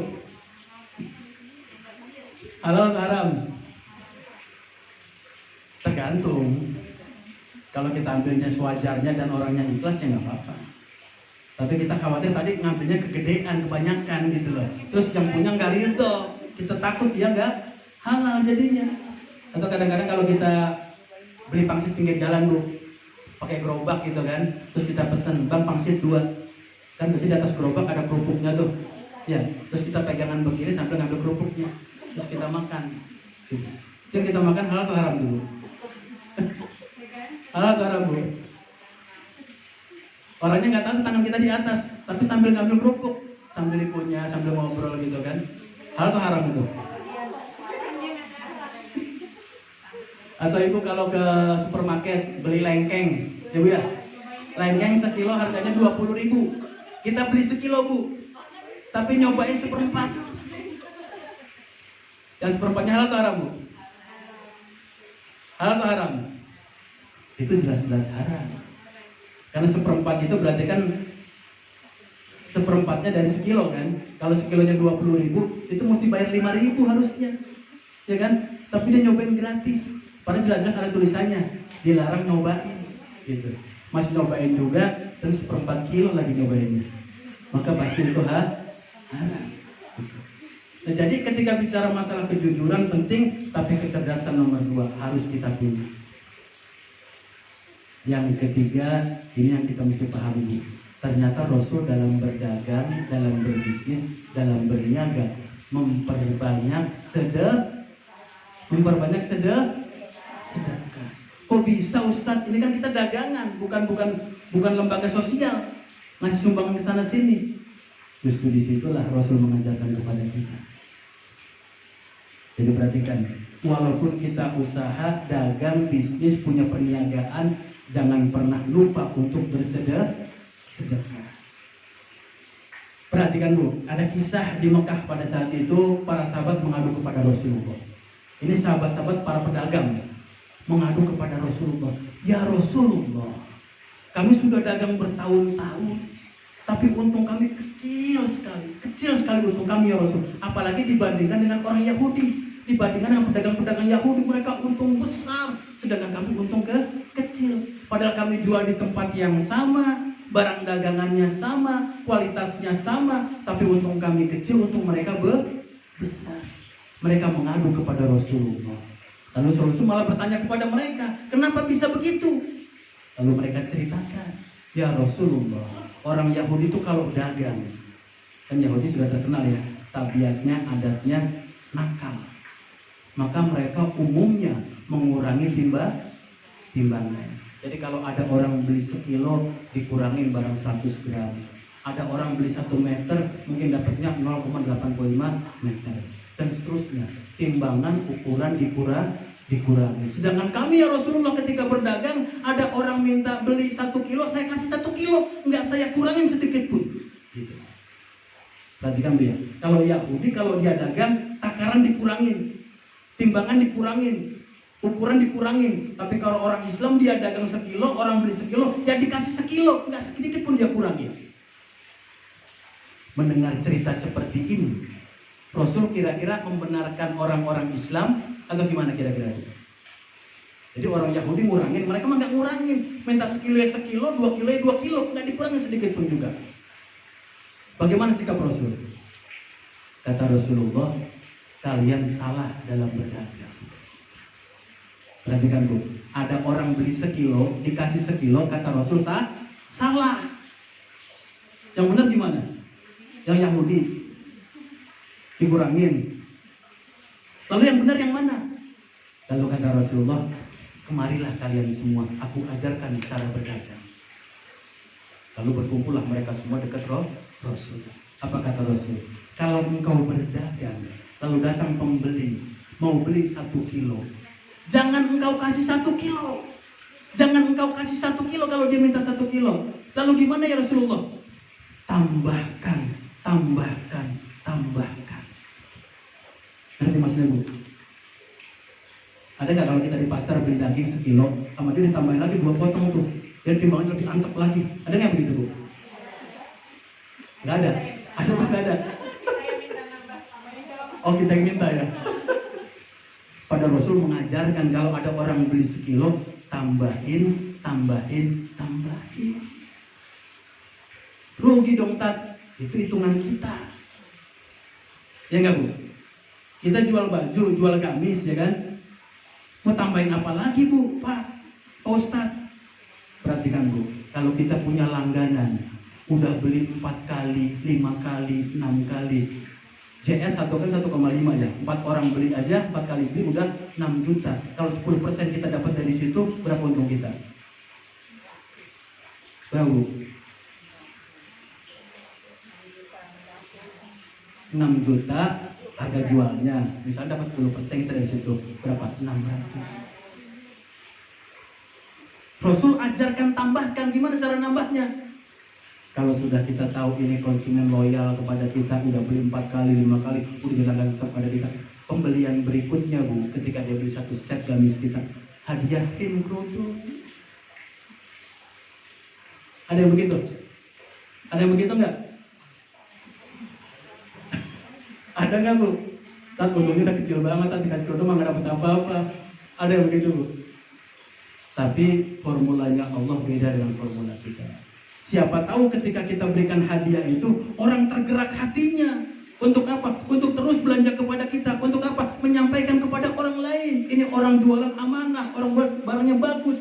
Halal atau haram? Tergantung. Kalau kita ambilnya sewajarnya dan orangnya ikhlas ya nggak apa-apa. Tapi kita khawatir tadi ngambilnya kegedean, kebanyakan gitu loh. Terus yang punya nggak ridho, kita takut dia nggak halal jadinya. Atau kadang-kadang kalau kita beli pangsit pinggir jalan Bu, pakai gerobak gitu kan, terus kita pesen, bang pangsit 2, kan biasanya di atas gerobak ada kerupuknya tuh, ya, terus kita pegangan begini sambil ngambil kerupuknya, terus kita makan. Itu kita makan halal atau haram dulu? Halal atau haram Bu? Orangnya nggak tahu tangan kita di atas, tapi sambil ngambil kerupuk, sambil dikunyah, sambil ngobrol gitu kan. Halal atau haram itu? Atau ibu kalau ke supermarket beli lengkeng, ya Bu ya, lengkeng sekilo harganya 20.000, kita beli sekilo Bu, tapi nyobain seperempat. Yang seperempatnya halal atau haram Bu? Halal atau haram? Itu jelas-jelas haram. Karena seperempat itu berarti kan seperempatnya dari sekilo kan. Kalau sekilonya 20.000, itu mesti bayar 5.000 harusnya, ya kan? Tapi dia nyobain gratis. Padahal jelas-jelas ada tulisannya, dilarang nyobain, gitu. Masih nyobain juga, dan seperempat kilo lagi nyobainnya. Maka pasti itu haram. Nah, jadi ketika bicara masalah kejujuran penting, tapi kecerdasan nomor 2 harus kita punya. Yang ketiga, ini yang kita mesti pahami. Ternyata Rasul dalam berdagang, dalam berbisnis, dalam berniaga memperbanyak sedekah. Kok bisa Ustadz? Ini kan kita dagangan, bukan lembaga sosial, ngasih sumbangan ke sana sini. Justru disitulah Rasul mengajarkan kepada kita. Jadi perhatikan, walaupun kita usaha, dagang, bisnis, punya perniagaan, jangan pernah lupa untuk bersedekah. Perhatikan Bu, ada kisah di Mekah pada saat itu para sahabat mengadu kepada Rasulullah. Ini sahabat-sahabat para pedagang mengadu kepada Rasulullah. Ya Rasulullah, kami sudah dagang bertahun-tahun, tapi untung kami kecil sekali untung kami ya Rasul. Apalagi dibandingkan dengan orang Yahudi, dibandingkan dengan pedagang-pedagang Yahudi, mereka untung besar, sedangkan kami untung kecil. Padahal kami jual di tempat yang sama, barang dagangannya sama, kualitasnya sama, tapi untung kami kecil, untung mereka besar. Mereka mengadu kepada Rasulullah. Lalu Rasul malah bertanya kepada mereka, kenapa bisa begitu? Lalu mereka ceritakan, ya Rasulullah, orang Yahudi itu kalau dagang, kan Yahudi sudah terkenal ya, tabiatnya, adatnya nakal. Maka mereka umumnya mengurangi timbangan. Jadi kalau ada orang beli sekilo, dikurangin barang 100 gram. Ada orang beli 1 meter, mungkin dapatnya 0,85 meter. Dan seterusnya, timbangan, ukuran dikurangi. Sedangkan kami ya Rasulullah ketika berdagang, ada orang minta beli 1 kilo, saya kasih 1 kilo, enggak saya kurangin sedikit pun. Gitu. Perhatikan dia, kalau Yahudi kalau dia dagang, takaran dikurangin, timbangan dikurangin, ukuran dikurangin. Tapi kalau orang Islam dia dagang sekilo, orang beli sekilo, ya dikasih sekilo, enggak sedikit pun dia kurangin. Mendengar cerita seperti ini, Rasul kira-kira membenarkan orang-orang Islam atau gimana kira-kira? Jadi orang Yahudi ngurangin, mereka mah nggak ngurangin, minta sekilo ya sekilo, 2 kilo ya 2 kilo, nggak dikurangin sedikit pun juga. Bagaimana sikap Rasul? Kata Rasulullah, kalian salah dalam berdagang. Perhatikan Bu, Ada orang beli sekilo, dikasih sekilo, kata Rasul salah. Yang benar gimana? Yang Yahudi dikurangin. Lalu yang benar yang mana? Lalu kata Rasulullah, kemarilah kalian semua, aku ajarkan cara berdagang. Lalu berkumpullah mereka semua dekat Rasul. Apa kata Rasul? Kalau engkau berdagang, lalu datang pembeli, mau beli 1 kilo, jangan engkau kasih 1 kilo. Jangan engkau kasih 1 kilo kalau dia minta 1 kilo. Lalu gimana ya Rasulullah? Tambahkan. Nanti maksudnya Bu? Ada nggak kalau kita di pasar beli daging sekilo, sama dia ditambahin lagi 2 potong tuh, dia timbangannya lebih antep lagi. Ada nggak begitu Bu? Nggak ada. Ada apa nggak ada? Oh kita yang minta ya. Pada Rasul mengajarkan kalau ada orang beli sekilo, tambahin. Rugi dong Tat, itu hitungan kita. Ya nggak Bu? Kita jual baju, jual gamis ya kan? Mau tambahin apa lagi Bu, Pak Ustadz? Perhatikan Bu, kalau kita punya langganan, udah beli 4 kali, 5 kali, 6 kali, JS 1 kan 1,5 ya, 4 orang beli aja, 4 kali beli udah 6 juta. Kalau 10% kita dapat dari situ, berapa untung kita? Berapa Bu? 6 juta harga jualnya, misalnya dapat 10% kita dari situ, berapa? 600. Rasul ajarkan tambahkan, gimana cara nambahnya? Kalau sudah kita tahu ini konsumen loyal kepada kita, udah beli 4 kali, 5 kali, udah jalan kepada kita. Pembelian berikutnya Bu, ketika dia beli 1 set gamis kita, hadiahin kerudung. Ada yang begitu? Ada yang begitu nggak? Ada nggak Bu? Tat kerudungnya udah kecil banget, Tat dikasih kerudung nggak dapat apa-apa. Ada yang begitu Bu? Tapi formulanya Allah beda dengan formula kita. Siapa tahu ketika kita berikan hadiah itu, orang tergerak hatinya. Untuk apa? Untuk terus belanja kepada kita. Untuk apa? Menyampaikan kepada orang lain. Ini orang jualan amanah, orang barangnya bagus,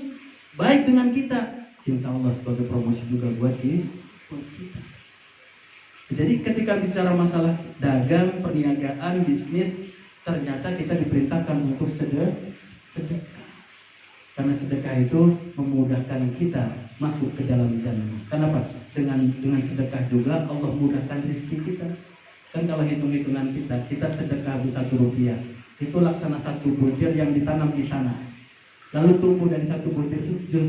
baik dengan kita. Insya Allah sebagai promosi juga buat kita. Jadi ketika bicara masalah dagang, perniagaan, bisnis, ternyata kita diperintahkan untuk sedekah. Karena sedekah itu memudahkan kita masuk ke dalam jannah. Kenapa? Dengan sedekah juga Allah mudahkan rezeki kita. Kan kalau hitung-hitungan kita sedekah 1 rupiah, itu laksana 1 butir yang ditanam di tanah. Lalu tumbuh dari 1 butir itu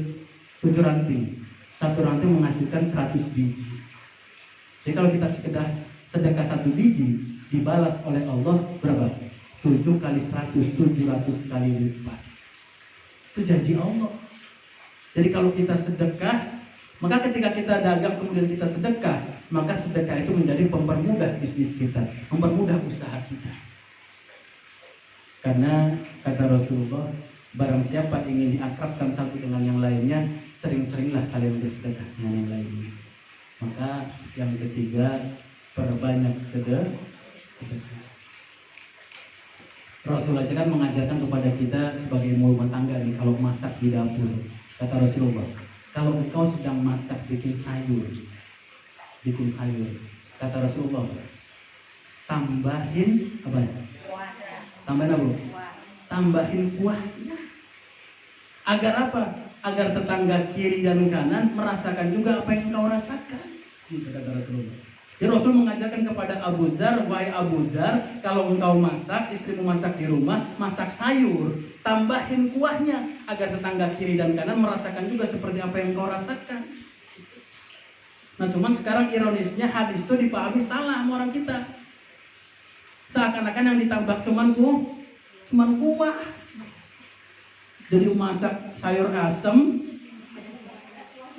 7 ranting. 1 ranting menghasilkan 100 biji. Jadi kalau kita sekedar sedekah 1 biji, dibalas oleh Allah berapa? 7 kali 100, 700 kali lipat. Itu janji Allah. Jadi kalau kita sedekah, maka ketika kita dagang kemudian kita sedekah, maka sedekah itu menjadi mempermudah bisnis kita, mempermudah usaha kita. Karena kata Rasulullah, barang siapa ingin diakrabkan satu dengan yang lainnya, sering-seringlah kalian bersedekah dengan yang lainnya. Maka yang ketiga, perbanyak sedekah. Rasulullah kan mengajarkan kepada kita sebagai ibu rumah tangga nih, kalau masak di dapur, kata Rasulullah, kalau engkau sedang masak bikin sayur, kata Rasulullah, tambahin apa? Tambahin apa? Tambahin kuahnya. Agar apa? Agar tetangga kiri dan kanan merasakan juga apa yang engkau rasakan. Gitu kata Rasulullah. Jadi Rasul mengajarkan kepada Abu Dzar, wahai Abu Dzar, kalau engkau masak, istrimu masak di rumah, masak sayur, tambahin kuahnya agar tetangga kiri dan kanan merasakan juga seperti apa yang engkau rasakan. Nah, cuman sekarang ironisnya hadis itu dipahami salah sama orang kita. Seakan-akan yang ditambah cuman kuah. Jadi masak sayur asem,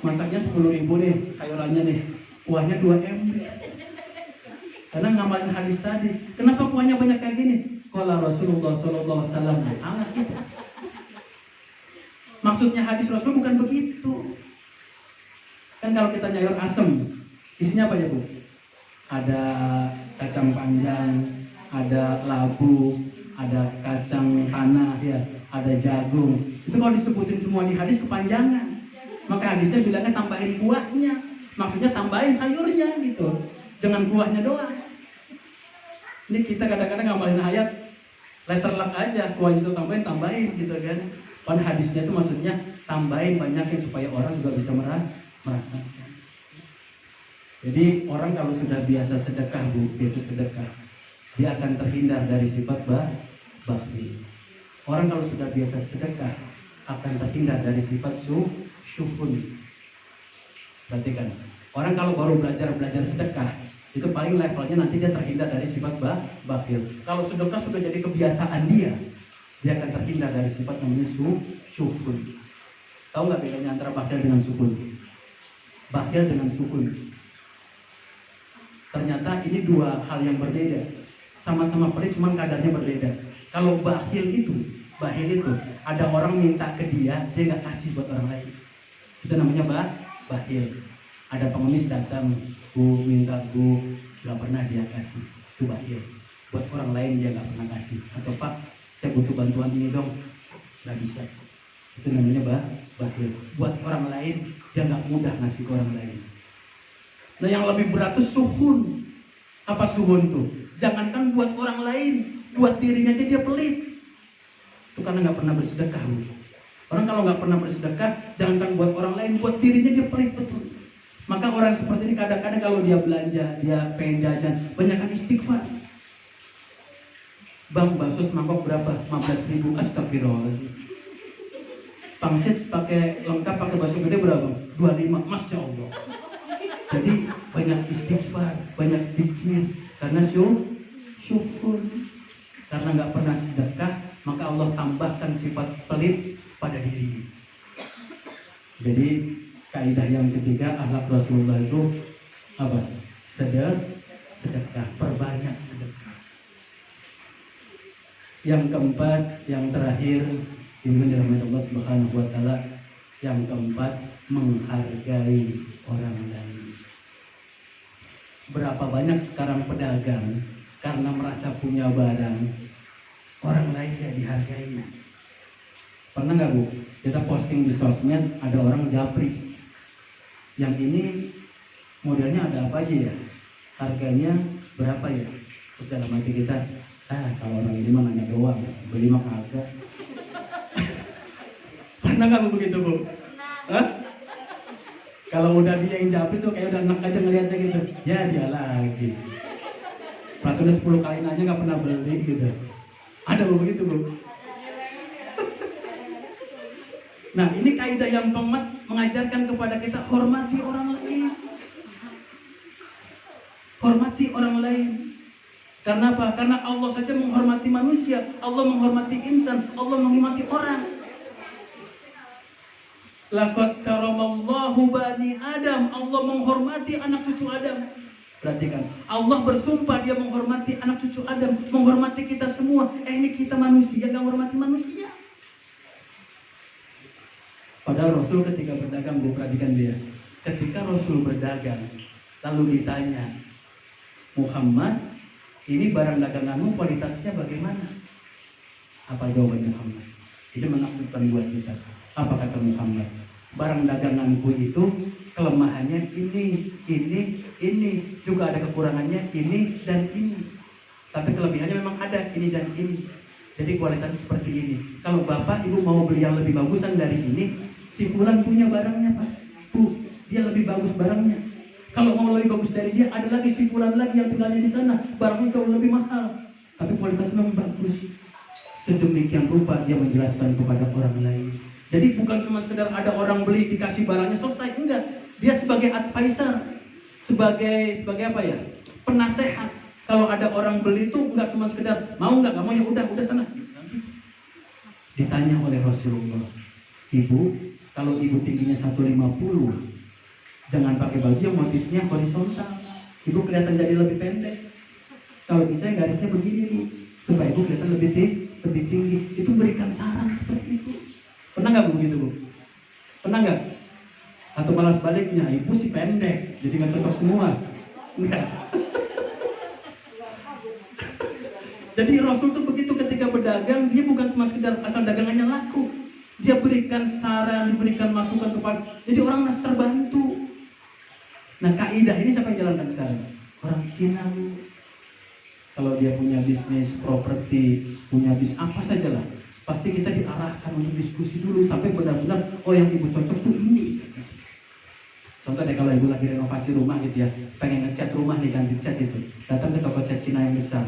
masaknya 10.000 nih sayurannya nih, kuahnya 2 ember. Karena ngamalin hadis tadi. Kenapa kuahnya banyak kayak gini? Qala Rasulullah sallallahu alaihi wasallam. Sangat gitu. Maksudnya hadis Rasul bukan begitu. Kan kalau kita nyayur asem, isinya apa ya Bu? Ada kacang panjang, ada labu, ada kacang tanah ya, ada jagung. Itu kalau disebutin semua di hadis kepanjangan. Maka hadisnya bilangnya tambahin kuahnya. Maksudnya tambahin sayurnya gitu. Jangan kuahnya doang. Ini kita kadang-kadang ngamalin ayat letter luck aja, kuah itu tambahin gitu kan. Kan hadisnya itu maksudnya tambahin banyakin supaya orang juga bisa merasakan. Jadi orang kalau sudah biasa sedekah biasa sedekah, dia akan terhindar dari sifat bakhil. Orang kalau sudah biasa sedekah akan terhindar dari sifat syuhun. Perhatikan, orang kalau baru belajar sedekah itu paling levelnya nanti dia terhindar dari sifat bakhil. Kalau sedekah sudah jadi kebiasaan dia akan terhindar dari sifat namanya syuhun. Tahu nggak bedanya antara bakhil dengan syuhun? Bakhil dengan syuhun, ternyata ini dua hal yang berbeda. Sama-sama pelit, cuman kadarnya berbeda. Kalau bakhil itu ada orang minta ke dia nggak kasih buat orang lain. Itu namanya bakhil. Ada pengemis datang, bu minta bu, nggak pernah dia kasih. Itu bakhil. Buat orang lain dia nggak pernah kasih. Atau Pak, saya butuh bantuan ini dong, nggak bisa. Itu namanya bakhil. Buat orang lain dia nggak mudah ngasih ke orang lain. Nah yang lebih berat itu suhun. Apa suhun tuh? Jangankan buat orang lain, buat dirinya aja dia pelit. Itu karena nggak pernah bersedekah. Orang kalau nggak pernah bersedekah, jangankan buat orang lain, buat dirinya dia pelit betul. Maka orang seperti ini kadang-kadang kalau dia belanja, dia pengen jajan, banyakkan istighfar. Bang, bakso semangkok berapa? 15.000. Astagfirullahaladzim. Pangsit pakai lengkap pakai bakso gede berapa? 25. Masya Allah. Jadi banyak istighfar, banyak zikir, karena syukur. Karena nggak pernah sedekah, maka Allah tambahkan sifat pelit pada diri. Jadi kaidah yang ketiga akhlak Rasulullah itu apa? Sedekah, perbanyak sedekah. Yang keempat, yang terakhir, ini dirahmati Allah Subhanahu wa taala, yang keempat, menghargai orang lain. Berapa banyak sekarang pedagang karena merasa punya barang, orang lain tidak dihargainya. Pernah nggak Bu? Kita posting di sosmed, ada orang japri. Yang ini modelnya ada apa aja ya? Harganya berapa ya? Terus dalam hati kita, kalau orang ini mah nanya doang, beli mah kagak. Pernah nggak Bu begitu Bu? Hah? Kalau udah dia yang japri tuh kayak udah enak aja ngeliatnya gitu. Ya dia lagi. Pas udah 10 kali nanya nggak pernah beli gitu. Ada Bu begitu Bu? Nah ini kaidah yang keempat mengajarkan kepada kita hormati orang lain. Hormati orang lain. Karena apa? Karena Allah saja menghormati manusia, Allah menghormati insan, Allah menghormati orang. Laqad karamallahu bani Adam, Allah menghormati anak cucu Adam. Perhatikan, Allah bersumpah dia menghormati anak cucu Adam, menghormati kita semua. Ini kita manusia nggak menghormati manusia. Padahal Rasul ketika berdagang, Bu, perhatikan dia. Ketika Rasul berdagang, lalu ditanya, Muhammad, ini barang daganganmu kualitasnya bagaimana? Apa jawaban Muhammad? Ini menakjubkan buat kita. Apa kata Muhammad? Barang daganganku itu kelemahannya ini, juga ada kekurangannya ini dan ini. Tapi kelebihannya memang ada ini dan ini. Jadi kualitasnya seperti ini. Kalau Bapak Ibu mau beli yang lebih bagusan dari ini, si fulan punya barangnya Pak. Bu, dia lebih bagus barangnya. Kalau mau lebih bagus dari dia, ada lagi si fulan lagi yang tinggalnya di sana, barangnya jauh lebih mahal, tapi kualitasnya memang bagus. Sedemikian rupa dia menjelaskan kepada orang lain. Jadi bukan cuma sekedar ada orang beli dikasih barangnya selesai, enggak. Dia sebagai advisor, sebagai apa ya? Penasehat. Kalau ada orang beli itu enggak cuma sekedar mau enggak mau ya udah sana. Ditanya oleh Rasulullah, Ibu, kalau ibu tingginya 150, jangan pakai baju yang motifnya horizontal. Ibu kelihatan jadi lebih pendek. Kalau bisa garisnya begini Bu, supaya ibu kelihatan lebih tinggi. Itu berikan saran seperti itu. Pernah nggak begitu Bu? Pernah nggak? Atau malah sebaliknya, ibu sih pendek, jadi nggak cocok semua. Enggak. Jadi Rasul tuh begitu ketika dagang, dia bukan cuma sekedar asal dagangannya laku. Dia berikan saran, diberikan masukan kepada, jadi orang merasa terbantu. Nah, kaidah ini siapa yang jalankan sekarang? Orang Cina. Kalau dia punya bisnis properti, punya bisnis apa saja lah, pasti kita diarahkan untuk diskusi dulu sampai benar-benar, oh yang ibu cocok tuh ini. Contoh deh, kalau ibu lagi renovasi rumah gitu ya, pengen ngecat rumah nih, ganti cat gitu, datang ke toko cat Cina yang besar,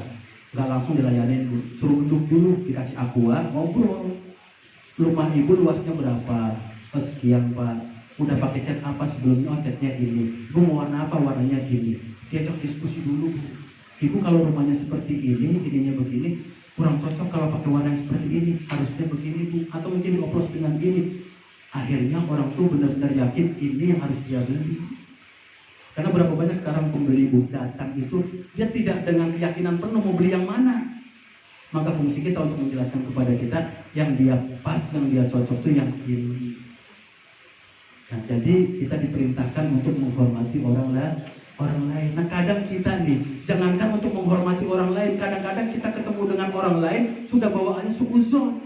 nggak langsung dilayanin dulu, suruh duduk dulu, dikasih aqua, ngobrol. Rumah ibu luasnya berapa? Oh, sekian pak. Udah pakai cat apa sebelumnya? Oh, catnya ini. Ibu mau warna apa? Warnanya gini. Diajak diskusi dulu. Ibu kalau rumahnya seperti ini, ininya begini, kurang cocok kalau pakai warna yang seperti ini, harusnya begini bu, atau mungkin dioplos dengan ini. Akhirnya orang tuh benar-benar yakin ini yang harus dia beli. Karena berapa banyak sekarang pembeli bu datang itu, dia tidak dengan keyakinan penuh mau beli yang mana. Maka fungsi kita untuk menjelaskan kepada kita yang dia pas, yang dia cocok tuh yang ini. Nah, jadi kita diperintahkan untuk menghormati orang lain. Nah, kadang kita nih, jangankan untuk menghormati orang lain, kadang-kadang kita ketemu dengan orang lain sudah bawaannya suuzon.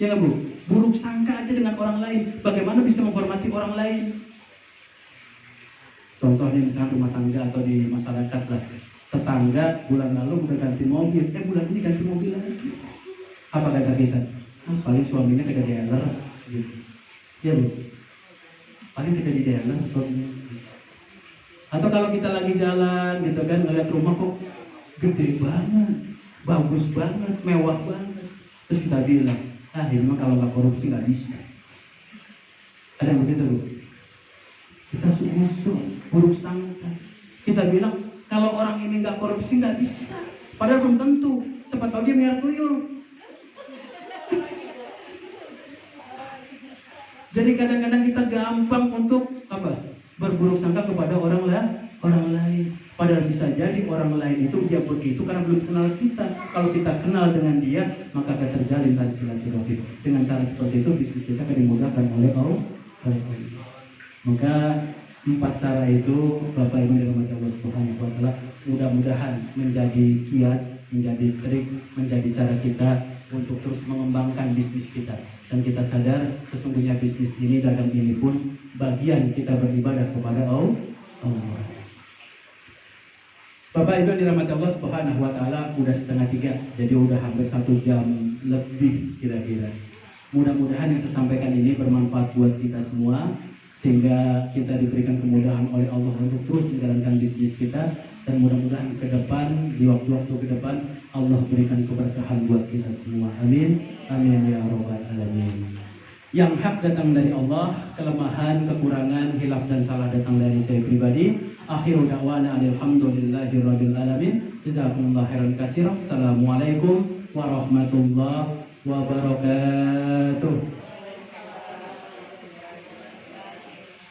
Ya nggak bu? Buruk sangka aja dengan orang lain. Bagaimana bisa menghormati orang lain? Contohnya misalnya rumah tangga atau di masyarakat lah. Tetangga bulan lalu udah ganti mobil, bulan ini ganti mobil lagi. Apa kata kita? Paling suaminya kagak dealer gitu. Ya bu, paling kita di dealer suaminya. Atau kalau kita lagi jalan gitu kan, ngeliat rumah kok gede banget, bagus banget, mewah banget, terus kita bilang, ini mah kalau nggak korupsi nggak bisa. Ada yang begitu bu? Kita suuzon, buruk sangka. Kita bilang kalau orang ini nggak korupsi nggak bisa, padahal belum tentu. Siapa tahu dia miara tuyul. Jadi kadang-kadang kita gampang untuk apa? Berburuk sangka kepada orang lain. Padahal bisa jadi orang lain itu dia begitu karena belum kenal kita. Kalau kita kenal dengan dia, maka akan terjalin tali silaturahmi. Dengan cara seperti itu bisnis kita akan dimudahkan oleh Allah. Maka 4 cara itu Bapak Ibu dirahmati Allah Subhanahu wa taala, mudah-mudahan menjadi kiat, menjadi trik, menjadi cara kita untuk terus mengembangkan bisnis kita. Dan kita sadar sesungguhnya bisnis ini, dagang ini pun bagian kita beribadah kepada Allah. Bapak Ibu dirahmati Allah Subhanahu wa taala, udah 2:30, jadi udah hampir 1 jam lebih kira-kira. Mudah-mudahan yang saya sampaikan ini bermanfaat buat kita semua, sehingga kita diberikan kemudahan oleh Allah untuk terus menjalankan bisnis kita, dan mudah-mudahan ke depan, di waktu-waktu ke depan, Allah berikan keberkahan buat kita semua. Amin. Amin ya rabbal alamin. Yang hak datang dari Allah, kelemahan, kekurangan, hilaf dan salah datang dari saya pribadi. Akhiru da'wana alhamdulillahi rabbil alamin. Jazakumullah khairan katsiran. Assalamualaikum warahmatullahi wabarakatuh.